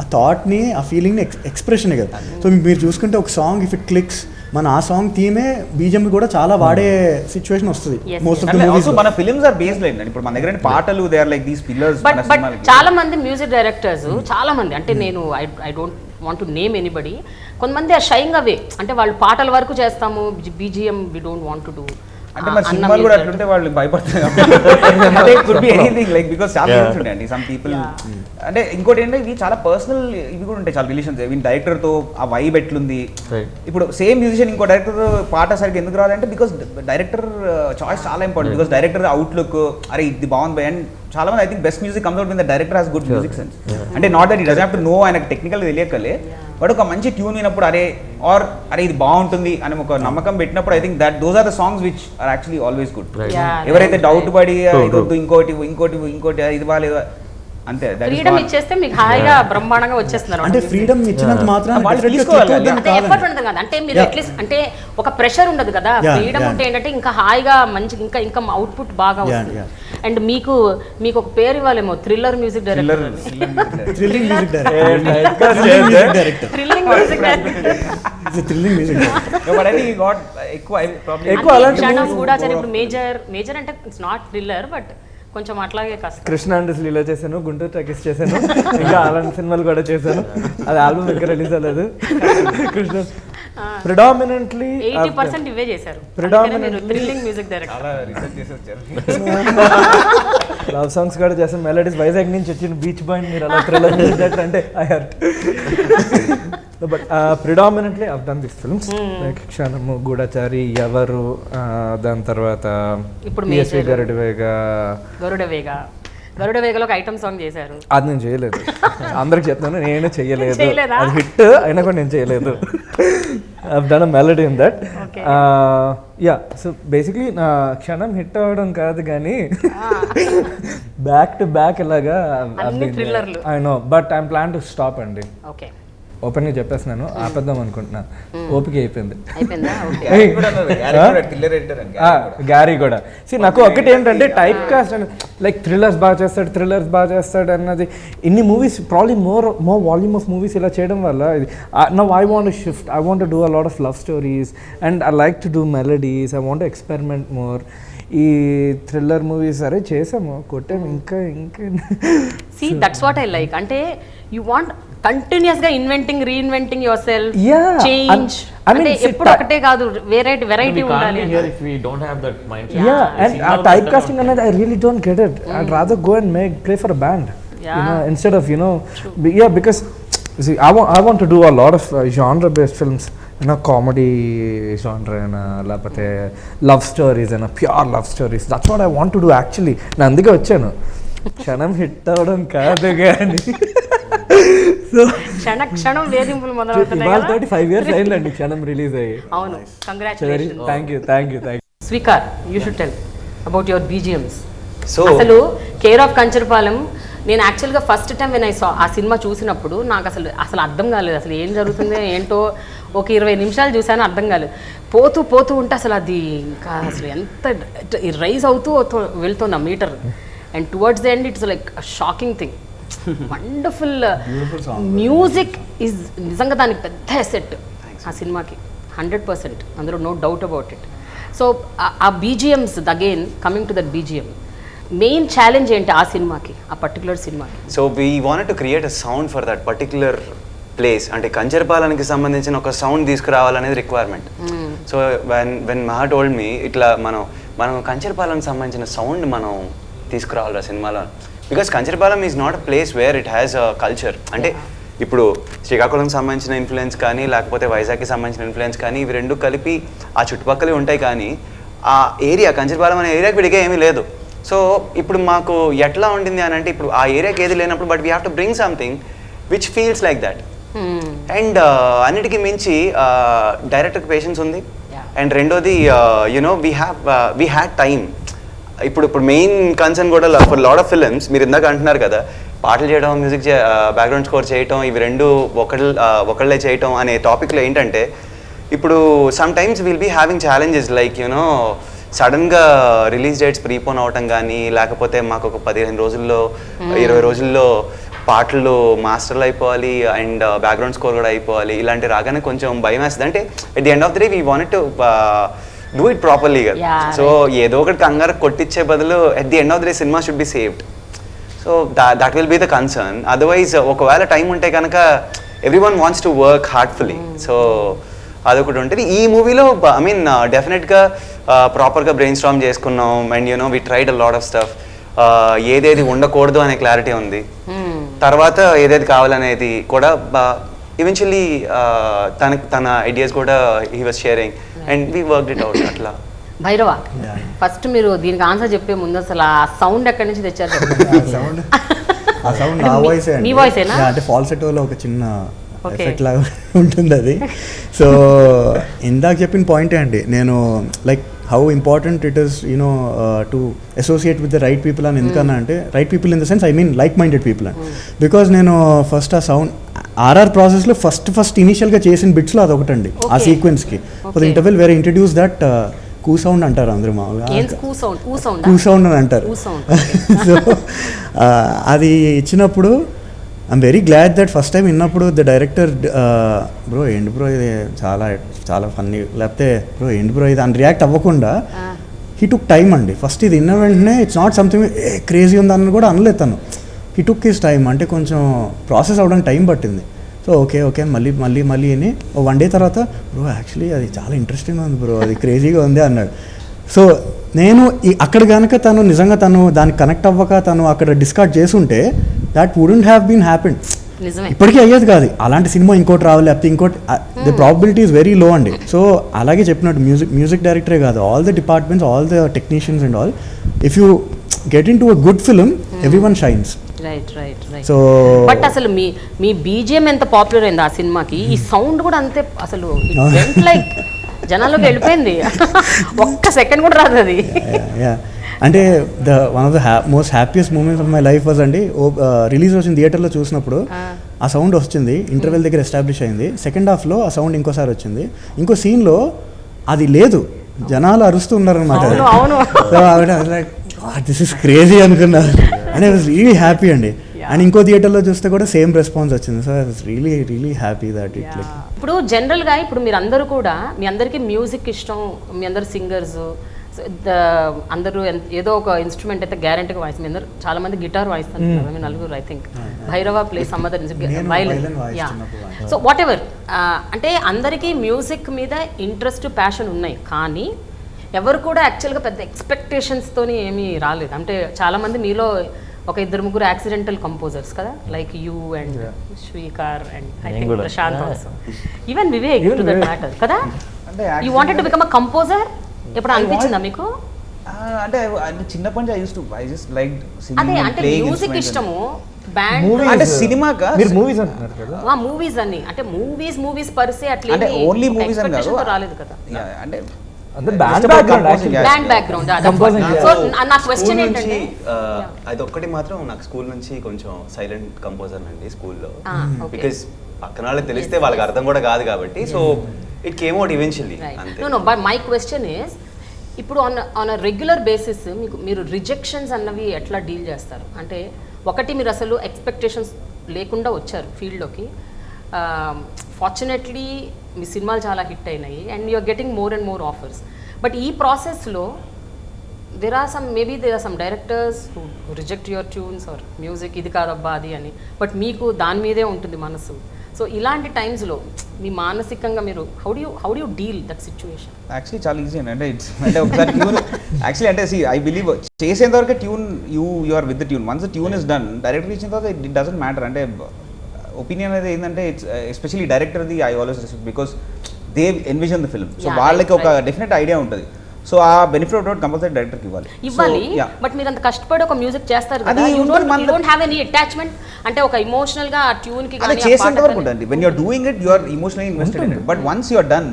ఆ థాట్ని, ఆ ఫీలింగ్ని ఎక్స్ప్రెషనే కదా. సో మీరు చూసుకుంటే ఒక సాంగ్ ఇఫ్ ఇట్ క్లిక్స్, మన ఆ సాంగ్ థీమే బీజిఎం కూడా చాలా వాడే సిచ్యువేషన్ వస్తుంది. మోస్ట్ ఆఫ్ ద మూవీస్ మన ఫిల్మ్స్ ఆర్ బేస్డ్ లైక్ ఇప్పుడు మన దగ్గర పాటలు they are like these pillars. But చాలా మంది మ్యూజిక్ డైరెక్టర్స్ చాలా మంది, అంటే నేను I don't want to name anybody, కొంతమంది ఆ షైయింగ్ అవే. అంటే వాళ్ళు పాటల వరకు చేస్తాము, BGM we don't want to do. అంటే మరి సినిమాలు కూడా అట్లుంటే వాళ్ళు భయపడతారు. Could be anything like because చాలా రిలేషన్స్ ఉంటాయండి సమ్ పీపుల్. అంటే ఇంకోటి ఏంటంటే ఇవి చాలా పర్సనల్ ఇవి కూడా ఉంటాయి, చాలా రిలేషన్స్. ఐ మీన్ డైరెక్టర్తో ఆ వైబ్ ఎట్లుంది. ఇప్పుడు సేమ్ మ్యూజిషియన్ ఇంకో డైరెక్టర్ పాట సరిగ్గా ఎందుకు రాదంటే బికాస్ డైరెక్టర్ చాయిస్ చాలా ఇంపార్టెంట్. బికాస్ డైరెక్టర్ అవుట్లుక్ అరే ఇది బాగుంది అండ్ చాలా మంది I think best music comes out when the director has good music sense. అంటే not that it doesn't have to know ఆయనకు టెక్నికల్ తెలియకలే, బట్ ఒక మంచి ట్యూన్ వినప్పుడు అరే ఇది బాగుంటుంది అని ఒక నమ్మకం పెట్టినప్పుడు I think that those are the songs which are actually always good. ఎవరైతే డౌట్ పడి ఇదొద్దు ఇంకోటి ఇది బాగాలేదు అంతే, ఫ్రీడమ్ ఇచ్చేస్తే మీకు హాయిగా బ్రహ్మాండంగా వచ్చేస్తున్నారు. అంటే ఫ్రీడమ్ ఇచ్చినంత మాత్రం అంటే మీరు అట్లీస్ట్ అంటే ఒక ప్రెషర్ ఉండదు కదా, ఫ్రీడమ్ ఉంటే ఏంటంటే ఇంకా హాయిగా మంచి ఇంకా అవుట్పుట్ బాగా వస్తుంది. అండ్ మీకు ఒక పేరు ఇవ్వాలేమో, థ్రిల్లర్ మ్యూజిక్ డైరెక్టర్. మేజర్ అంటే ఇట్స్ నాట్ థ్రిల్లర్ బట్ కొంచెం అట్లాగే కష్టం. కృష్ణ అండ్ లీలా చేశాను, గుంటూరు టాకీస్ చేశాను, ఇంకా అలాంటి సినిమాలు కూడా చేశాను. అది ఆల్బమ్ ఇంకా రిలీజ్ అవ్వలేదు. కృష్ణ ప్రిడామినెంట్లీ 80% ఇవే చేశారు. Thrilling music director. Love songs కూడా చేశాను, మెలోడీస్ వైజాగ్ నుంచి వచ్చిన బీచ్ బాయ్ మీరు అలా థ్రిల్లర్ మ్యూజిక్ డైరెక్టర్ అంటే I hurt. But predominantly I've done this films like క్షణము, గూఢచారి, ఎవరు, దాని తర్వాత ఇప్పుడు గరుడవేగలో ఒక ఐటమ్ సాంగ్ చేశారు. అది నేను చేయలేదు, అందరికి చెప్తాను, నేను చేయలేదు. అది హిట్ అయినా కూడా నేను చేయలేదు. I've done a melody in that. Yeah, so basically నా క్షణం హిట్ అవ్వడం కాదు కానీ బ్యాక్ టు బ్యాక్ ఇలాగా I know, but I'm plan to stop అండి. ఓపెన్గా చెప్పేస్తున్నాను, ఆపేద్దాం అనుకుంటున్నా. ఓపిక అయిపోయింది. గ్యారీ కూడా నాకు ఒకటి ఏంటంటే టైప్ కాస్ట్ అని లైక్ థ్రిల్లర్స్ బాగా చేస్తాడు అన్నది. ఇన్ని movies probably more volume of movies ఇలా చేయడం వల్ల now I want shift. I want do a lot of love stories and I like to do melodies. I want experiment more. ఈ thriller movies సరే చేసాము, కొట్టాము, ఇంకా See, that's what I like. అంటే you want continuous గా inventing reinventing your self, change. అంటే ఎప్పుడు ఒకటే కాదు, వెరైటీ ఉండాలి. If we don't have that mindset. Yeah, and type casting అనేది I really don't get it. I'd rather go and play for a band, you know, instead of because see I want to do a lot of genre based films, comedy genre అయినా లేకపోతే love stories అయినా, pure love stories. That's what I want to do actually. నేను అందుకే వచ్చాను, క్షణం hit అవ్వడం కాదు కానీ. సో క్షణం వేధింపులు మొదలవుతున్నాయి. 5 years అయిందండి క్షణం రిలీజ్ అయ్యి. అవును, congratulations. Thank you. Sweekar, you should tell about your BGMs. అసలు కేర్ ఆఫ్ కంచరపాలెం నేను యాక్చువల్గా ఫస్ట్ టైం నేను ఆ సినిమా చూసినప్పుడు నాకు అసలు అర్థం కాలేదు, అసలు ఏం జరుగుతుందో ఏంటో. ఒక 20 నిమిషాలు చూసాను, అర్థం కాలేదు. పోతూ ఉంటే అసలు అది ఇంకా అసలు ఎంత రైజ్ అవుతూ వెళ్తున్న metre. And towards the end it's like shocking thing. Wonderful music is నిజంగా దానికి పెద్ద ఎసెట్ ఆ సినిమాకి, 100%. అందులో no doubt about it. So ఆ BGMs again coming to that BGM, main challenge ఏంటి ఆ సినిమాకి, ఆ పర్టికులర్ సినిమాకి? So we wanted to create a sound for that particular place. అంటే కంచరపాలెంకి సంబంధించిన ఒక సౌండ్ తీసుకురావాలనేది requirement. So when Maha told me ఇట్లా మనం కంచరపాలెంకి సంబంధించిన సౌండ్ మనం తీసుకురావాలి ఆ సినిమాలో. Because Kancharapalem is not a place where it has a culture. అంటే ఇప్పుడు శ్రీకాకుళంకి సంబంధించిన ఇన్ఫ్లుయెన్స్ కానీ లేకపోతే వైజాగ్కి సంబంధించిన ఇన్ఫ్లుయెన్స్ కానీ ఇవి రెండు కలిపి ఆ చుట్టుపక్కలే ఉంటాయి, కానీ ఆ ఏరియా కంచరపాలెం అనే ఏరియాకి విడిగా ఏమీ లేదు. సో ఇప్పుడు మాకు ఎట్లా ఉండింది అని అంటే, ఇప్పుడు ఆ ఏరియాకి ఏది లేనప్పుడు but we have to bring something which feels like that. And అన్నిటికీ మించి డైరెక్టర్కి పేషెన్స్ ఉంది. అండ్ రెండోది వీ హ్యాడ్ టైమ్. ఇప్పుడు మెయిన్ కన్సర్న్ కూడా ఫర్ లాట్ ఆఫ్ ఫిల్మ్స్ మీరు ఇందాక అంటున్నారు కదా, పాటలు చేయడం, మ్యూజిక్ బ్యాక్గ్రౌండ్ స్కోర్ చేయటం, ఇవి రెండు ఒకళ్ళే చేయటం అనే టాపిక్లో ఏంటంటే, ఇప్పుడు sometimes will be having challenges like సడన్గా రిలీజ్ డేట్స్ ప్రీపోన్ అవటం కానీ, లేకపోతే మాకు ఒక 15 రోజుల్లో 20 రోజుల్లో పాటలు మాస్టర్లు అయిపోవాలి అండ్ బ్యాక్గ్రౌండ్ స్కోర్ కూడా అయిపోవాలి. ఇలాంటి రాగానే కొంచెం భయం వేస్తుంది. అంటే at the end of the day we wanted to do it properly కదా. సో ఏదో ఒకటి కంగారు కొట్టించే బదులు at the end of the day cinema should be saved. So that will be the concern. Otherwise ఒకవేళ టైం ఉంటే కనుక every one wants to work heartfully. So అదొకటి ఉంటుంది. ఈ మూవీలో ఐ మీన్ డెఫినెట్గా ప్రాపర్గా బ్రెయిన్ స్టార్మ్ చేసుకున్నాం. And we tried a lot of stuff. ఏదేది ఉండకూడదు అనే క్లారిటీ ఉంది. తర్వాత ఏదేది కావాలనేది కూడా ఈవెన్చువల్లీ తన ఐడియాస్ కూడా he was sharing and we worked it out. అట్లా భైరవ, ఫస్ట్ మీరు దీనికి ఆన్సర్ చెప్పే ముందు అసలు ఆ సౌండ్ ఎక్కడి నుంచి తెచ్చారు చెప్పండి. ఆ సౌండ్ నా వాయిసే మీ వాయిసేనా? అంటే ఫాల్సెటోలో ఒక చిన్న ఎఫెక్ట్ లాగా ఉంటుంది అది. సో ఇందాక చెప్పిన పాయింటే అండి, నేను like how important it is you know to associate with the right people అని ఎందుకన్నా అంటే, right people in the sense I mean like minded people అని. బికాజ్ నేను ఫస్ట్ ఆ సౌండ్ ఆర్ఆర్ ప్రాసెస్లో ఫస్ట్ ఇనీషియల్గా చేసిన బిట్స్లో అదొకటండి ఆ సీక్వెన్స్కి. For the interval where introduce that కూ సౌండ్ అంటారు అందరూ మామూలుగా, కూ సౌండ్ అని అంటారు. సో అది ఇచ్చినప్పుడు I'm very glad that first time విన్నప్పుడు ద డైరెక్టర్ బ్రో ఏంటి బ్రో ఇది చాలా చాలా ఫన్నీ, లేకపోతే బ్రో ఏంటి బ్రో ఇది అని రియాక్ట్ అవ్వకుండా హీ టుక్ టైమ్ అండి. ఫస్ట్ ఇది విన్న వెంటనే ఇట్స్ నాట్ సంథింగ్ క్రేజీ ఉందని కూడా అనలేదు తను. హీ టుక్ హిస్ టైం, అంటే కొంచెం ప్రాసెస్ అవ్వడానికి టైం పట్టింది. సో ఓకే మళ్ళీ అని 1 day తర్వాత బ్రో యాక్చువల్లీ అది చాలా ఇంట్రెస్టింగ్ ఉంది బ్రో, అది క్రేజీగా ఉంది అన్నాడు. సో నేను అక్కడ కనుక తను నిజంగా తను దానికి కనెక్ట్ అవ్వక తను అక్కడ డిస్కార్డ్ చేసుంటే that wouldn't have been happened. ఇప్పటికీ అయ్యేది కాదు అలాంటి సినిమా ఇంకోటి రావాలి, లేకపోతే ఇంకోటి. The probability is very low అండి. సో అలాగే చెప్పినట్టు మ్యూజిక్ డైరెక్టరే కాదు, all the departments, all the technicians and all, if you get in to a good film every one shines. So but అసలు మీ బీజిఎం ఎంత పాపులర్ అయింది ఆ సినిమాకి, ఈ సౌండ్ కూడా అంతే అసలు లైక్ జనాల్లోకి వెళ్ళిపోయింది. ఒక్క సెకండ్ కూడా రాదు అది. అంటే one of the most happiest moments of my life was అండి, రిలీజ్ వచ్చిన థియేటర్లో చూసినప్పుడు ఆ సౌండ్ వచ్చింది, ఇంటర్వెల్ దగ్గర ఎస్టాబ్లిష్ అయింది, సెకండ్ హాఫ్లో ఆ సౌండ్ ఇంకోసారి వచ్చింది, ఇంకో సీన్లో అది లేదు, జనాలు అరుస్తూ ఉన్నారనమాట. లైక్ దిస్ ఇస్ క్రేజీ అనుకున్నారు and I was really happy అండి. అండ్ ఇంకో థియేటర్లో చూస్తే కూడా సేమ్ రెస్పాన్స్ వచ్చింది. So I was really happy that it like. ఇప్పుడు జనరల్గా ఇప్పుడు మీరు అందరూ కూడా, మీ అందరికీ మ్యూజిక్ ఇష్టం, మీ అందరు సింగర్స్ అందరూ ఏదో ఒక ఇన్స్ట్రుమెంట్ అయితే గ్యారెంటీగా వాయిస్. మీ అందరు చాలా మంది గిటార్ వాయిస్తారు, మీ నలుగురు I think. Bhairava play some other violin. Yeah, so what ever, అంటే అందరికీ మ్యూజిక్ మీద ఇంట్రెస్ట్, ప్యాషన్ ఉన్నాయి, కానీ ఎవరు కూడా యాక్చువల్గా పెద్ద ఎక్స్పెక్టేషన్స్తోని ఏమీ రాలేదు. అంటే చాలామంది మీలో ఒక 2-3 యాక్సిడెంటల్ కంపోజర్స్ కదా, like you and Srikar and I think Prashanth also, even Vivek to that matter కదా. You wanted to become a composer, ఎప్పుడు అనిపించిందా మీకు? అంటే చిన్నప్పటి నుంచి ఐ జస్ట్ లైక్ సింగింగ్. అదే అంటే మ్యూజిక్ ఇష్టము, బ్యాండ్ అంటే సినిమాగా మీరు మూవీస్ అంటున్నారు కదా, మూవీస్ అని అంటే మూవీస్ పర్సే అట్లా అంటే ఓన్లీ మూవీస్ అని కాదు, రాలేదు కదా. అంటే బ్యాండ్ బ్యాక్గ్రౌండ్. సో నా క్వశ్చన్ ఏంటంటే, అది ఒక్కటి మాత్రం నాకు స్కూల్ నుంచి కొంచెం సైలెంట్ కంపోజర్ అండి స్కూల్లో, బికాస్ పక్కన వాళ్ళకి తెలిస్తే వాళ్ళకి అర్థం కూడా కాదు కాబట్టి. So it came out eventually. No but my question is, ఇప్పుడు ఆన్ అ రెగ్యులర్ బేసిస్ మీరు రిజెక్షన్స్ అన్నవి ఎట్లా డీల్ చేస్తారు? అంటే ఒకటి, మీరు అసలు ఎక్స్పెక్టేషన్స్ లేకుండా వచ్చారు ఫీల్డ్లోకి, ఫార్చునేట్లీ మీ సినిమాలు చాలా హిట్ అయినాయి and you are getting more and more offers. But ఈ ప్రాసెస్లో there are some directors who reject your tunes or music, ఇది కాదబ్బా అది అని, బట్ మీకు దాని మీదే ఉంటుంది మనసు. సో ఇలాంటి టైమ్స్లో మీ మానసికంగా మీరు how do you deal that situation? Actually చాలా ఈజీ అండి. అంటే ఒకసారి ట్యూన్ యాక్చువల్లీ అంటే ఐ బిలీవ్ చేసేంత వరకు tune you are with the tune. Once the tune is done, director ఇచ్చిన తర్వాత ఇట్ డజంట్ మ్యాటర్. అంటే ఒపీనియన్ అనేది ఏంటంటే ఇట్స్ ఎస్పెషలీ డైరెక్టర్ది I always respect, because they envision the film. So వాళ్ళకి ఒక డెఫినెట్ ఐడియా ఉంటుంది. సో ఆ బెనిఫిట్ అవుట్ కంపల్సరీ డైరెక్టర్కి ఇవ్వాలి. బట్ మీరు అంత కష్టపడి ఒక మ్యూజిక్ చేస్తారు కదా, you don't have any attachment, అంటే ఒక ఎమోషనల్ గా ఆ ట్యూన్ కి కానీ చేసేంత వరకు ఉంటుంది. When you are doing it you are emotionally invested in it. But once you are done,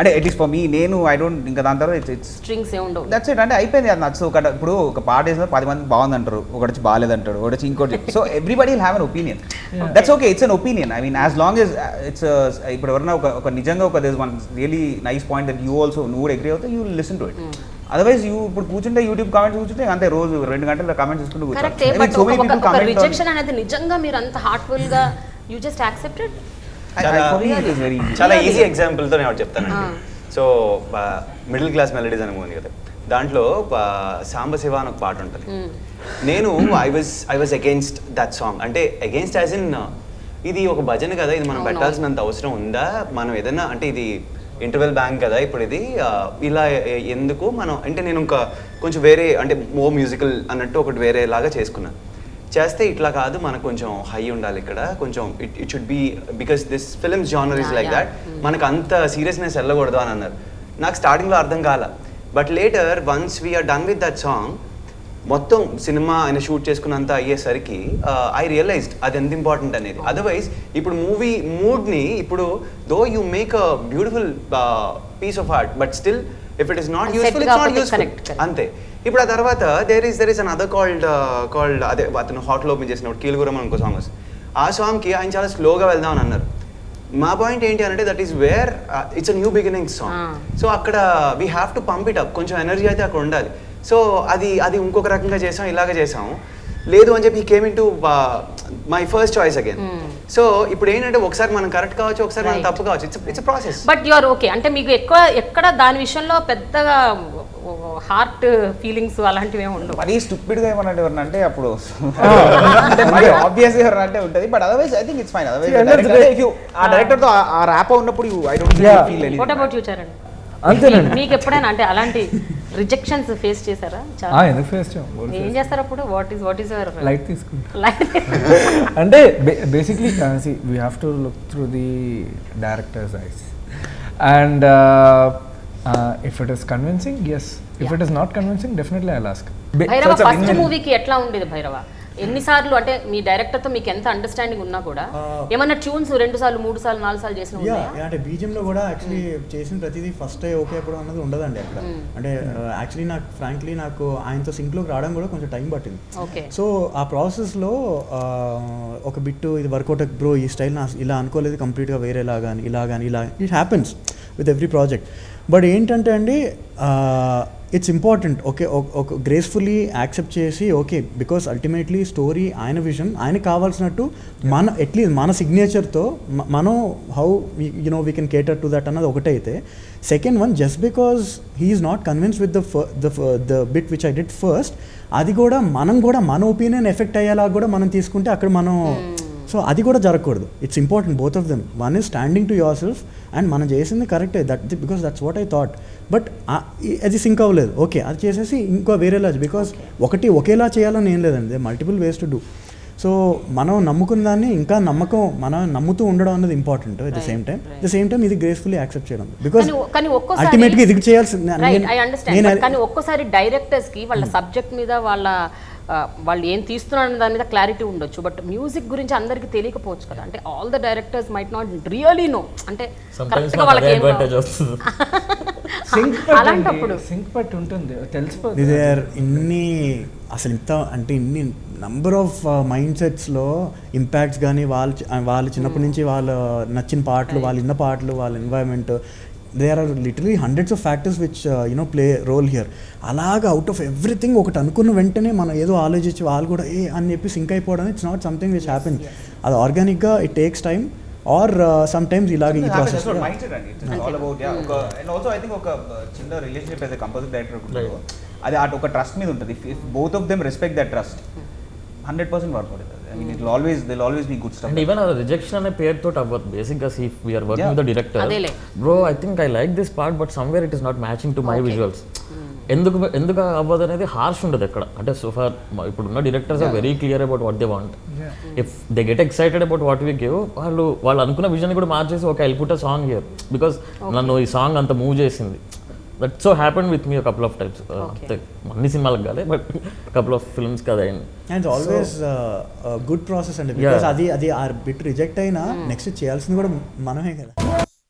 అంటే ఇట్ ఈస్ ఫర్ మీ, నేను ఐ డోంట్, ఇంకా దాని తర్వాత ఇట్స్ స్ట్రింగ్స్ ఏ ఉండవు, దట్స్ ఇట్. అంటే అయిపోయింది అది నచ్చు. ఇప్పుడు ఒక పాట వేసిన 10 మంది బాగుంది అంటారు, ఒకటి వచ్చి బాగాలేదు అంటాడు, ఒకటి వచ్చి ఇంకోటి. So everybody will have an opinion. That's okay, it's an opinion. I mean as long as it's ఇప్పుడు ఎవరైనా ఒక నిజంగా ఒక there is one really nice point that you also నువ్వు కూడా అగ్రీ అవుతే you will listen to it. Otherwise you ఇప్పుడు కూర్చుంటే యూట్యూబ్ కామెంట్స్ కూర్చుంటే అంతే, రోజు 2 గంటల కామెంట్స్ చూసుకుంటూ కూర్చోండి. రిజెక్షన్ అనేది నిజంగా మీరు అంత హార్ట్ఫుల్ గా యూ జస్ట్ యాక్సెప్టెడ్? చాలా ఈజీ ఎగ్జాంపుల్తో నేను చెప్తానండి. సో మిడిల్ క్లాస్ మెలడీస్ అని ఉంది కదా, దాంట్లో సాంబశివ అని ఒక పాట ఉంటుంది. నేను I was against that song. అంటే అగేన్స్ట్ యాజ్ ఇన్ ఇది ఒక భజన కదా, ఇది మనం పెట్టాల్సినంత అవసరం ఉందా, మనం ఏదైనా అంటే ఇది ఇంటర్వెల్ బ్యాంక్ కదా ఇప్పుడు ఇది ఇలా ఎందుకు మనం, అంటే నేను ఇంకా కొంచెం వేరే అంటే మోర్ మ్యూజికల్ అన్నట్టు ఒకటి వేరే లాగా చేసుకున్నాను. చేస్తే ఇట్లా కాదు, మనకు కొంచెం హై ఉండాలి ఇక్కడ, కొంచెం it should be because this films genre is like that, మనకు అంత సీరియస్నెస్ వెళ్ళకూడదు అని అన్నారు. నాకు స్టార్టింగ్లో అర్థం కాల, but later once we are done with that song మొత్తం సినిమా ఆయన షూట్ చేసుకున్నంత అయ్యేసరికి ఐ రియలైజ్డ్ అది ఎంత ఇంపార్టెంట్ అనేది. అదర్వైజ్ ఇప్పుడు మూవీ మూడ్ని ఇప్పుడు though you make a beautiful piece of art but still if it is not useful it's not useful అంతే. ఇప్పుడు ఆ తర్వాత there is another called అదే అతను హాట్లో ఓపెన్ చేసిన కీలుగురం అనుకో సాంగ్స్, ఆ సాంగ్కి ఆయన చాలా స్లోగా వెళ్దాం అని అన్నారు. మా పాయింట్ ఏంటి అంటే that is where it's a new beginning song. So అక్కడ we have to pump it up, కొంచెం ఎనర్జీ అయితే అక్కడ ఉండాలి. సో అది ఇంకొక రకంగా చేసాం, ఇలాగ చేసాం. లేదు అని చెప్పి came in to my first choice again. So ఇప్పుడు ఏంటంటే ఒకసారి మనం కరెక్ట్ కావచ్చు, ఒకసారి మనం తప్పు కావచ్చు. It's process. But you are okay అంటే మీకు ఎక్కడ దాని విషయంలో పెద్దగా హార్ట్ ఫీలింగ్స్ అలాంటివి ఏమి ఉండవు. మరీ స్టూపిడ్గా ఏమన్నా ఎవరన్నా అంటే అప్పుడు అంటే మరి ఆబ్వియస్ ఎవరన్నా అంటే ఉంటుంది. But otherwise I think it's fine. Otherwise ఆ డైరెక్టర్తో ఆ ర్యాప్ ఉన్నప్పుడు I don't feel anything. What about you Charan? అంతేనండి. మీకు ఎప్పుడైనా అంటే అలాంటి రిజెక్షన్స్ ఫేస్ చేశారా? ఎందుకు ఫేస్ చేయం? ఏం చేస్తారు అప్పుడు? వాట్ ఈస్ యువర్ లైట్ తీసుకుంటా. అంటే basically we have to look through the directors ice and if it is convincing, yes. If it is not convincing, definitely I'll ask. Bhairava first మూవీకి ఎట్లా ఉండేది భైరవ? ఎన్నిసార్లు అంటే మీ డైరెక్టర్తో మీకు ఎంత అండర్స్టాండింగ్ ఉన్నా కూడా ఏమన్నా ట్యూన్స్ 2 సార్లు 3 సార్లు 4 సార్లు చేసిన అంటే బీజియంలో కూడా యాక్చువల్లీ చేసిన ప్రతిదీ ఫస్ట్ ఓకే అప్పుడు అన్నది ఉండదండి అక్కడ. అంటే యాక్చువల్లీ నాకు ఫ్రాంక్లీ నాకు ఆయనతో సింక్లోకి రావడం కూడా కొంచెం టైం పట్టింది. సో ఆ ప్రాసెస్లో ఒక బిట్టు ఇది వర్కౌట్ బ్రో, ఈ స్టైల్ నా ఇలా అనుకోలేదు, కంప్లీట్గా వేరేలా కానీ ఇలా కానీ ఇలా it happens with every project. But ఏంటంటే అండి ఇట్స్ ఇంపార్టెంట్ ఓకే ఒక గ్రేస్ఫుల్లీ యాక్సెప్ట్ చేసి ఓకే బికాస్ అల్టిమేట్లీ స్టోరీ ఆయన విజన్ ఆయనకు కావాల్సినట్టు మన అట్లీస్ట్ మన సిగ్నేచర్తో మనం how you know we can కేటర్ to that అన్నది ఒకటే. అయితే second one just because he is not convince with the bit which I did first, అది కూడా మనం కూడా మన ఒపీనియన్ ఎఫెక్ట్ అయ్యేలా కూడా మనం తీసుకుంటే అక్కడ మనం సో అది కూడా జరగకూడదు. It's important both of them. One is standing to your self and మనం చేసింది కరెక్టే because that's what I thought. But అది సింక్ అవ్వలేదు ఓకే అది చేసేసి ఇంకో వేరేలా బికాస్ ఒకటి ఒకేలా చేయాలని ఏం లేదండి, multiple ways to do. So మనం నమ్ముకున్న దాన్ని ఇంకా మనం నమ్ముతూ ఉండడం అనేది important. At the same time ఇది గ్రేస్ఫుల్లీ యాక్సెప్ట్ చేయడం బికాస్ అల్టిమేట్గా ఇది చేయాల్సింది. కానీ ఒక్కోసారి డైరెక్టర్స్ కి వాళ్ళ సబ్జెక్ట్ మీద వాళ్ళు ఏం తీస్తున్నారు దాని మీద క్లారిటీ ఉండొచ్చు, బట్ మ్యూజిక్ గురించి అందరికి తెలియకపోవచ్చు కదా. అంటే all the directors might not really know, అంటే కరెక్ట్గా వాళ్ళకి అలాంటప్పుడు సింక్ పట్టి ఉంటుంది తెలిసిపోతుంది. ఇన్ని అసలు ఇంత అంటే ఇన్ని నంబర్ ఆఫ్ మైండ్ సెట్స్లో ఇంపాక్ట్స్ కానీ వాళ్ళు చిన్నప్పటి నుంచి వాళ్ళు నచ్చిన పాటలు, వాళ్ళు విన్న పాటలు, వాళ్ళ environment, there are literally hundreds of factors which play a role here. అలాగా అవుట్ ఆఫ్ ఎవ్రీథింగ్ ఒకటి అనుకున్న వెంటనే మనం ఏదో ఆలోచించి వాళ్ళు కూడా అని చెప్పి సింక్ అయిపోవడం it's not something which happen. అది ఆర్గానిక్గా it takes time or sometimes ఇలాగ ఈ ప్రాసెస్. ఒక చిన్న రిలేషన్షిప్ అయితే కంపోజింగ్ డైరెక్టర్ అది అటు ఒక ట్రస్ట్ మీద ఉంటుంది. If both of them respect that trust 100% work అవుతుంది. I mean, there'll always be good stuff. And even our rejection ane pair thought about basically if we are working with the director, bro I think I like this part but somewhere it is not matching to my visuals. ఎందుకు అవ్వదు అనేది harsh ఉండదు ఎక్కడ. అంటే so far ఇప్పుడున్న directors are very clear about what they want. If they get excited about what we give, వాళ్ళు అనుకున్న vision కూడా మార్చేసి okay I'll put a song here because నన్ను ఈ సాంగ్ అంత మూవ్ చేసింది. That so happened with me couple of times. అన్ని సినిమాలకు కాదు బట్ కపుల్ ఆఫ్ ఫిల్మ్స్ కదా. అండ్ ఆల్వేస్ గుడ్ ప్రాసెస్ అండి బికాస్ అది ఆ బిట్ రిజెక్ట్ అయినా నెక్స్ట్ చేయాల్సింది కూడా మనమే కదా.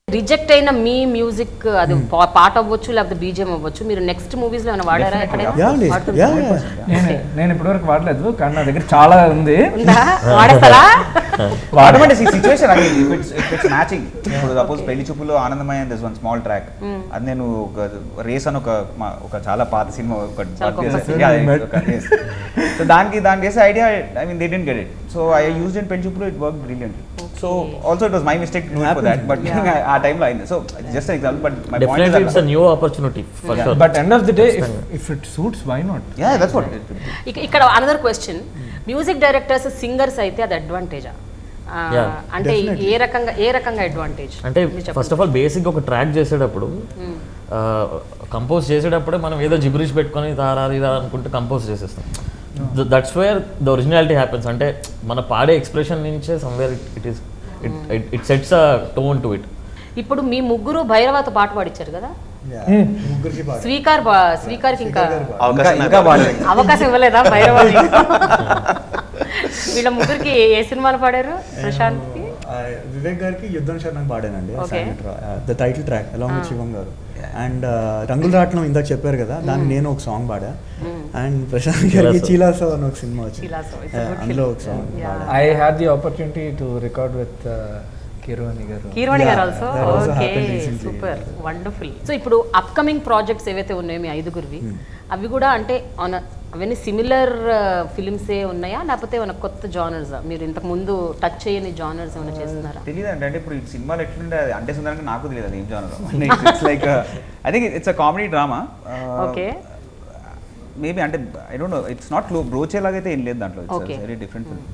రిజెక్ట్ అయిన మీ మ్యూజిక్ అది పాట అవ్వచ్చు లేకపోతే బీజిఎం అవ్వచ్చు, మీరు నెక్స్ట్ మూవీస్ లో ఏమైనా వాడారా? నేను ఇప్పటివరకు వాడలేదు కానీ నా దగ్గర చాలా ఉంది. వాడేస్తారా? వాడమంటే సిచ్యువేషన్ ఇట్స్ మ్యాచింగ్. ఇప్పుడు సపోజ్ పెళ్లి చూపులో ఆనందమయ దిస్ వన్ స్మాల్ ట్రాక్, అది నేను ఒక రేస్ అని ఒక చాలా పాత సినిమా సో దానికి చేసే idea I mean they didn't get it, so I used in పెళ్లి చూపులో, it work brilliantly. So also it was my mistake to do for that, but ఆ టైంలో అయింది. So just an example, but my point is it's a new opportunity for sure. But end of the day if it suits, why not? Yeah, that's what ఇక్కడ another question, music directors singers అయితే అది అడ్వాంటేజా? అంటే ఏ రకంగా advantage అంటే first of all basic ఒక track చేసేటప్పుడు compose చేసేటప్పుడే మనం ఏదో జిబ్రిష్ పెట్టుకొని తారారి అనుకుంటే కంపోజ్ చేసేస్తాం. That's where the originality happens. అంటే మన పాడే ఎక్స్ప్రెషన్ నుంచే somewhere it sets a tone to it. ఇప్పుడు మీ ముగ్గురు భైరవతో పాట పాడించారు కదా, ముగ్గురికి పాడాను. స్వీకార్కి ఇంకా ఇంకా బాగాలేదు. అవకాశం ఇవ్వలేదా భైరవాణి? వీళ్ళ ముగ్గురికి ఏ సినిమాలు పాడారు? ప్రశాంత్కి, వివేక్ గారికి యుద్ధం శరణం పాడానండి, Okay. The title track along with Shivam గారు. అండ్ రంగుల రాట్నం ఇందాక చెప్పారు కదా, దాన్ని నేను ఒక సాంగ్ పాడా. అండ్ ప్రశాంత్ గారికి చీలాసో అని ఒక సినిమా వచ్చింది, చీలాసో, it's a good అందులో film. ఒక సాంగ్ Yeah. పాడా. I had the opportunity to record with Keeravani గారు. కీరవాణి గారు Yeah, also. that also okay, happened recently. Super, wonderful. So ఇప్పుడు అప్కమింగ్ ప్రాజెక్ట్స్ ఏవైతే ఉన్నాయో మీ ఐదుగురివి, అవి కూడా అంటే అవన్నీ సిమిలర్ ఫిలిమ్సే ఉన్నాయా, లేకపోతే ఏమైనా కొత్త జానర్స్? మీరు ఇంతకు ముందు టచ్ చేయని జానర్స్ ఏమైనా చేస్తున్నారా? తెలియదు అంటే ఇప్పుడు ఈ సినిమాలు ఎట్లుంటే అంటే సుందరంగా నాకు తెలియదు అది ఏం genre. It's like I think it's a comedy drama. Okay, maybe అంటే I don't know, it's not బ్రోచేలాగైతే ఏం లేదు దాంట్లో. Okay. It's very different film.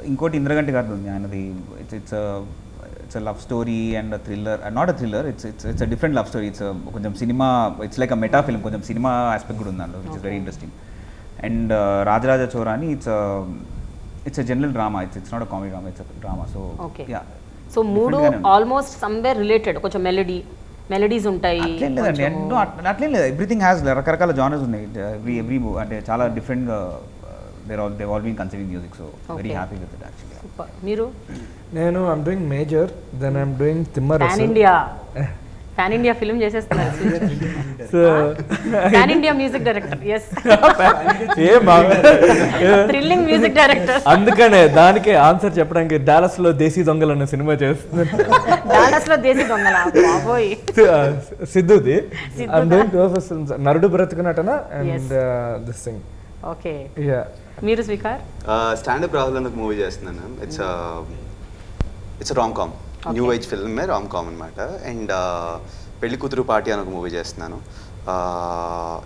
ఇంకోటి ఇంద్రగంటి గారిది ఉంది, ఆయనది it's a love story and thriller, not a thriller, it's a different love story. It's కొంచెం సినిమా, it's like a meta film, కొంచెం సినిమా ఆస్పెక్ట్ కూడా ఉంది దాంట్లో, which is very interesting. And Raja Raja చోరా అని it's a general drama, it's not a comedy drama, it's a drama. So okay. Yeah, so మూడు almost somewhere related, కొంచెం మెలడీస్ ఉంటాయి. అట్లేం లేదండి, అట్లేం లేదు. ఎవ్రీథింగ్ హ్యాస్ రకరకాల జానర్స్ ఉన్నాయి. ఎవ్రీ అంటే చాలా డిఫరెంట్గా they've all been conceiving music, so very happy with it actually. Super. మీరు? నేను I'm doing Major, then I'm doing Thimmarusu. Pan India film చేసేస్తున్నారు. So pan India music director. Yes, thrilling music director. అందుకనే దానికే ఆన్సర్ చెప్పడానికి డాలస్ లో దేశీ దొంగలు అనే సినిమా చేస్తున్నాను. డాలస్ లో దేశీ దొంగల బాబోయ్. సిద్ధుది. I'm doing 2 films, Narudu Brathuku Natana and this thing. Okay. Yeah, మీరు స్వీకార్? స్టాండప్ రాహుల్ అని ఒక మూవీ చేస్తున్నాను. It's rom com, new age film, rom com అనమాట. అండ్ పెళ్లి కూతురు పార్టీ అని ఒక మూవీ చేస్తున్నాను.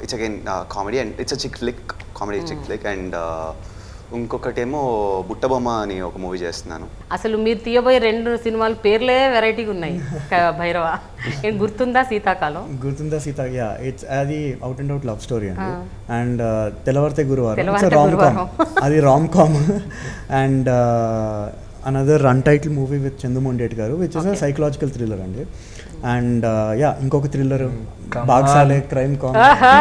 It's again comedy and it's a chick flick, comedy chick flick. And ఇంకొకటేమో బుట్టబొమ్మ అని ఒక మూవీ చేస్తున్నాను. అసలు మీరు తీయబోయే 2 సినిమాలు పేర్లే వెరైటీగా ఉన్నాయి. భైరవ ఏం గుర్తుందా? శీతాకాలం గుర్తుందా? యా, ఇట్స్ అది out and out love story అండి. అండ్ తెల్లవారితే గురువారం, అది rom com. And another run title movie with Chandu Mondeti గారు, which is a psychological thriller అండి. అండ్ యా, ఇంకొక థ్రిల్లర్ బాగ్సాలే క్రైమ్ కామ్.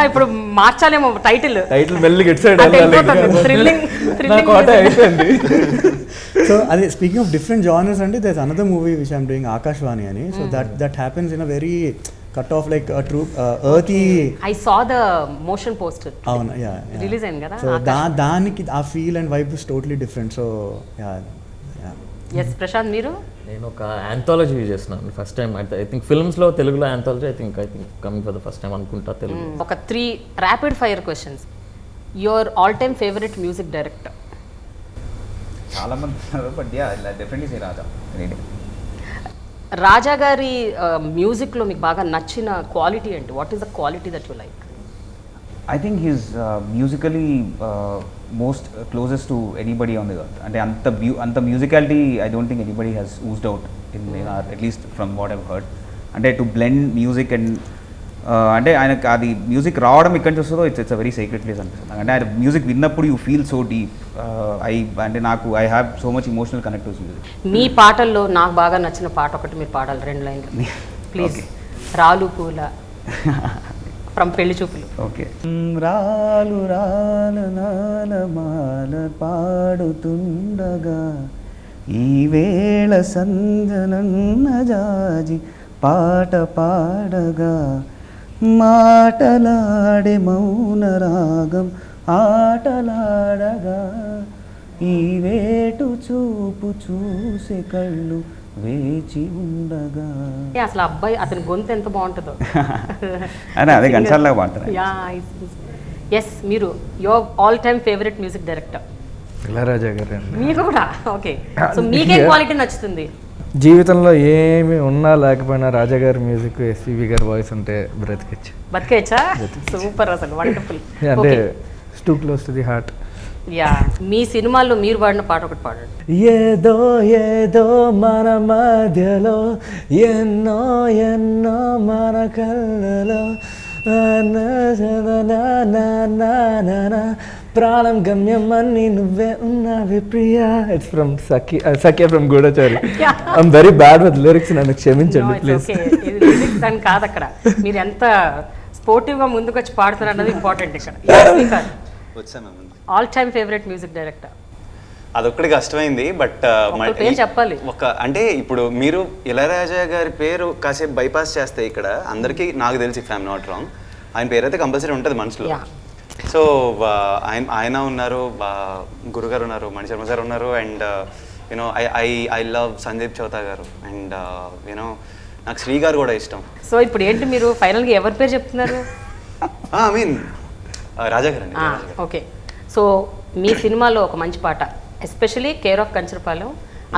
ఇప్పుడు మార్చాలేమో టైటిల్ మెల్లిగా థ్రిల్లింగ్. సో అదే, స్పీకింగ్ ఆఫ్ డిఫరెంట్ జానర్స్ అండి, there is another movie which I'm doing, Aakashavaani అని. So that happens in a very cut off like true earthy. I saw the motion poster. అవును, yeah, release అయింది కదా. So దానికి ఆ feel and vibe is totally different. So yeah. Yes, Prashant మీరు? నేను ఒక anthology చేస్తున్నాను ఫస్ట్ టైం. ఐ థింక్ ఫిల్మ్స్లో తెలుగులో anthology I think coming for the first time అనుకుంటా తెలుగు. ఒక 3 rapid fire questions. Your all time favourite music director? చాలా మంది ఉన్నారు, but yeah, definitely say Raja. Raja గారి మ్యూజిక్లో మీకు బాగా నచ్చిన క్వాలిటీ ఏంటి? What is the quality that you like? I think he's musically most closest to anybody on the earth. And anta musicality, I don't think anybody has oozed out in our, at least from what I've heard. And to blend music and అంటే ఆయనకు అది music రావడం ఇక్కడ నుంచి వస్తుందో it's very secret place అనిపిస్తుంది. అంటే ఆయన మ్యూజిక్ విన్నప్పుడు యూ ఫీల్ సో డీప్. అంటే I have so much emotional connect to music. మీ పాటల్లో నాకు బాగా నచ్చిన పాట ఒకటి మీరు పాడాలి, 2 లైన్లు ప్లీజ్. రాలు పూల ఫ్రమ్ పెళ్లి చూపులు. ఓకే. రాలు రాల నాల మాల పాడుతుండగా ఈ వేళ సంజనన్న జాజి పాట పాడగా మాటలాడే మౌన రాగం ఆటలాడగా ఈ వేటు చూపు చూసే కళ్ళు వేచి ఉండగా. అసలు అబ్బాయి అతని గొంతు ఎంత బాగుంటుందో. అదే గంటల్లాగా పాడతారు. ఎస్, మీరు your all time favourite music director? Ilaiyaraaja గారు. మీరు కూడా? ఓకే. సో మీకేం క్వాలిటీ నచ్చుతుంది? జీవితంలో ఏమి ఉన్నా లేకపోయినా రాజా గారి మ్యూజిక్, ఎస్పీబీ గారి వాయిస్ ఉంటే బతికేచ్చా? సూపర్, అసలు వండర్ఫుల్. అంటే too close to the heart. Yeah, మీ సినిమాల్లో మీరు పాడిన పాట ఒకటి పాడండి. ఏదో ఏదో మన మధ్యలో ఎన్నో ఎన్నో మన కళ్ళలో ప్రాణం గమ్యం అన్ని నువ్వే ఉన్నావే ప్రియా. It's from Sakhya from Goodachari. I'm very bad with lyrics, నన్ను క్షమించండి ప్లీజ్. దాని కాదు అక్కడ మీరు ఎంత స్పోర్టివ్గా ముందుకు వచ్చి పాడుతున్నారు అన్నది ఇంపార్టెంట్ ఇక్కడ. వచ్చాను ma'am. All time favourite music director అదొక్కటి కష్టమైంది. బట్ పేరు చెప్పాలి. అంటే ఇప్పుడు మీరు ఇళయరాజా గారి పేరు కాసేపు బైపాస్ చేస్తే ఇక్కడ అందరికీ నాకు తెలిసి ఇఫ్ ఐఎమ్ నాట్ రాంగ్ ఆయన పేరు అయితే కంపల్సరీ ఉంటుంది మనసులో. సో ఆయన ఉన్నారు, గురుగారు ఉన్నారు, మణిశర్మ సార్ ఉన్నారు, and you know I love Sandeep Chowta గారు, అండ్ యూనో నాకు శ్రీ గారు కూడా ఇష్టం. సో ఇప్పుడు ఏంటి మీరు ఫైనల్గా ఎవరి పేరు చెప్తున్నారు? ఐ మీన్ రాజా గారు అండి. ఓకే. సో మీ సినిమాలో ఒక మంచి పాట, especially care of Kancharapalem,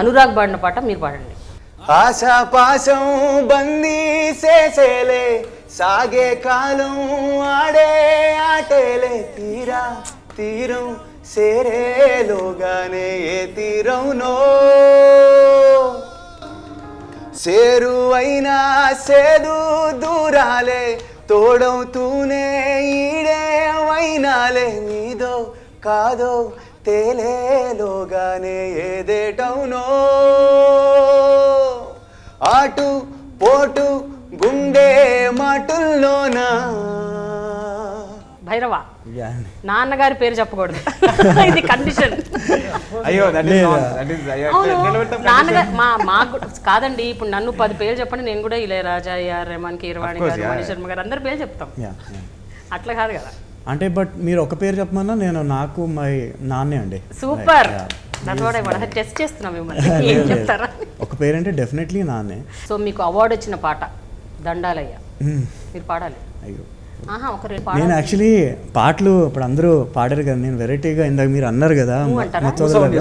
Anurag పాడిన పాట మీరు పాడండి. ఆశా పాశం బందీ సేసేలే సాగే కాలం ఆడే ఆటేలే తీరా తీరం సేరేలోగానే ఏ తీరంనో సేరువైనా సేదు దూరాలే తోడవుతూనే ఈడే వైనాలే నీదో కాదో తేలేలోగానే ఏదేటవునో ఆటు పోటు గుండె మాటుల్లోనా. భైరవ, నాన్నగారి పేరు చెప్పకూడదు, ఇది కండిషన్. అయ్యో నాన్నగారు మాకు కాదండి. ఇప్పుడు నన్ను 10 పేర్లు చెప్పండి, నేను కూడా ఇళయరాజా, AR రెహమాన్, కీరవాణి గారు, మణిశర్మ గారు అందరి పేరు చెప్తాం. అట్లా కాదు కదా. అంటే బట్ మీరు ఒక పేరు చెప్పమన్నా నేను నాకు మై నాన్నే అండి. సూపర్, టెస్ట్ చేస్తున్నాం మిమ్మల్ని, ఏం చెప్తారా? ఒక పేరు అంటే డెఫినెట్లీ నాన్నే. సో మీకు అవార్డు వచ్చిన పాట దండాలయ్య, మీరు పాడాలి. అయ్యో, నేను యాక్చువల్లీ పాటలు ఇప్పుడు అందరూ పాడారు కదా, నేను వెరైటీగా ఇందాక మీరు అన్నారు కదా సౌండ్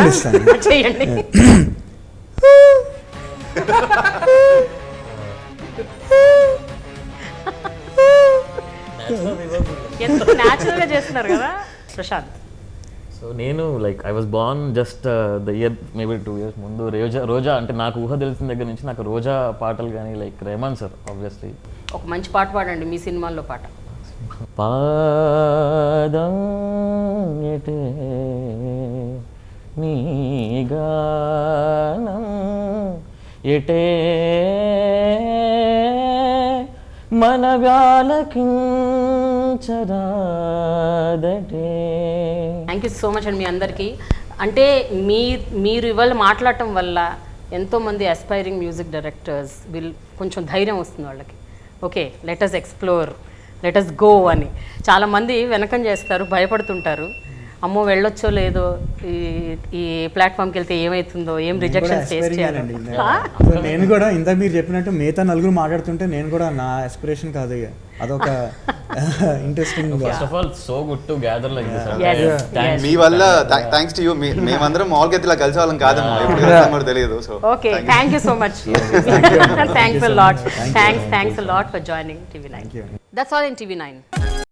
ఇస్తాను. ఎంత న్యాచురల్గా చేస్తున్నారు కదా ప్రశాంత్. సో నేను like I was born just the year maybe 2 years ముందు. రోజా అంటే నాకు ఊహ తెలిసిన దగ్గర నుంచి నాకు రోజా పాటలు కానీ లైక్ రెహమాన్ సార్ ఆబ్వియస్లీ. ఒక మంచి పాట పాడండి మీ సినిమాల్లో పాట. పాదం ఎటే నీ గానం ఎటే మన వ్యాలకించరాదటే. థ్యాంక్ యూ సో మచ్ అండి మీ అందరికీ. అంటే మీరు ఇవాళ మాట్లాడటం వల్ల ఎంతోమంది అస్పైరింగ్ మ్యూజిక్ డైరెక్టర్స్ కొంచెం ధైర్యం వస్తుంది వాళ్ళకి. Okay, let us explore, let us go అని. చాలామంది వెనకం చేస్తారు, భయపడుతుంటారు. అమ్మో వెళ్ళొచ్చో లేదో, ఈ ప్లాట్ఫామ్కి వెళ్తే ఏమవుతుందో, ఏం రిజెక్షన్ ఫేస్ చేయాలండి. నేను కూడా ఇంత మీరు చెప్పినట్టు మిగతా నలుగురు మాట్లాడుతుంటే నేను కూడా నా ఆస్పిరేషన్ కాదు, అదొక interesting. First of all so good to gather like this. మీ వల్ల థ్యాంక్స్ టు యూ. మేమందరం మామూలుగా ఇలా కలిసి వాళ్ళం కాదమ్మా, ఎప్పుడు తెలియదు. So okay, thank you so much. Thanks a lot. Thanks a lot for joining TV9. That's all in TV9.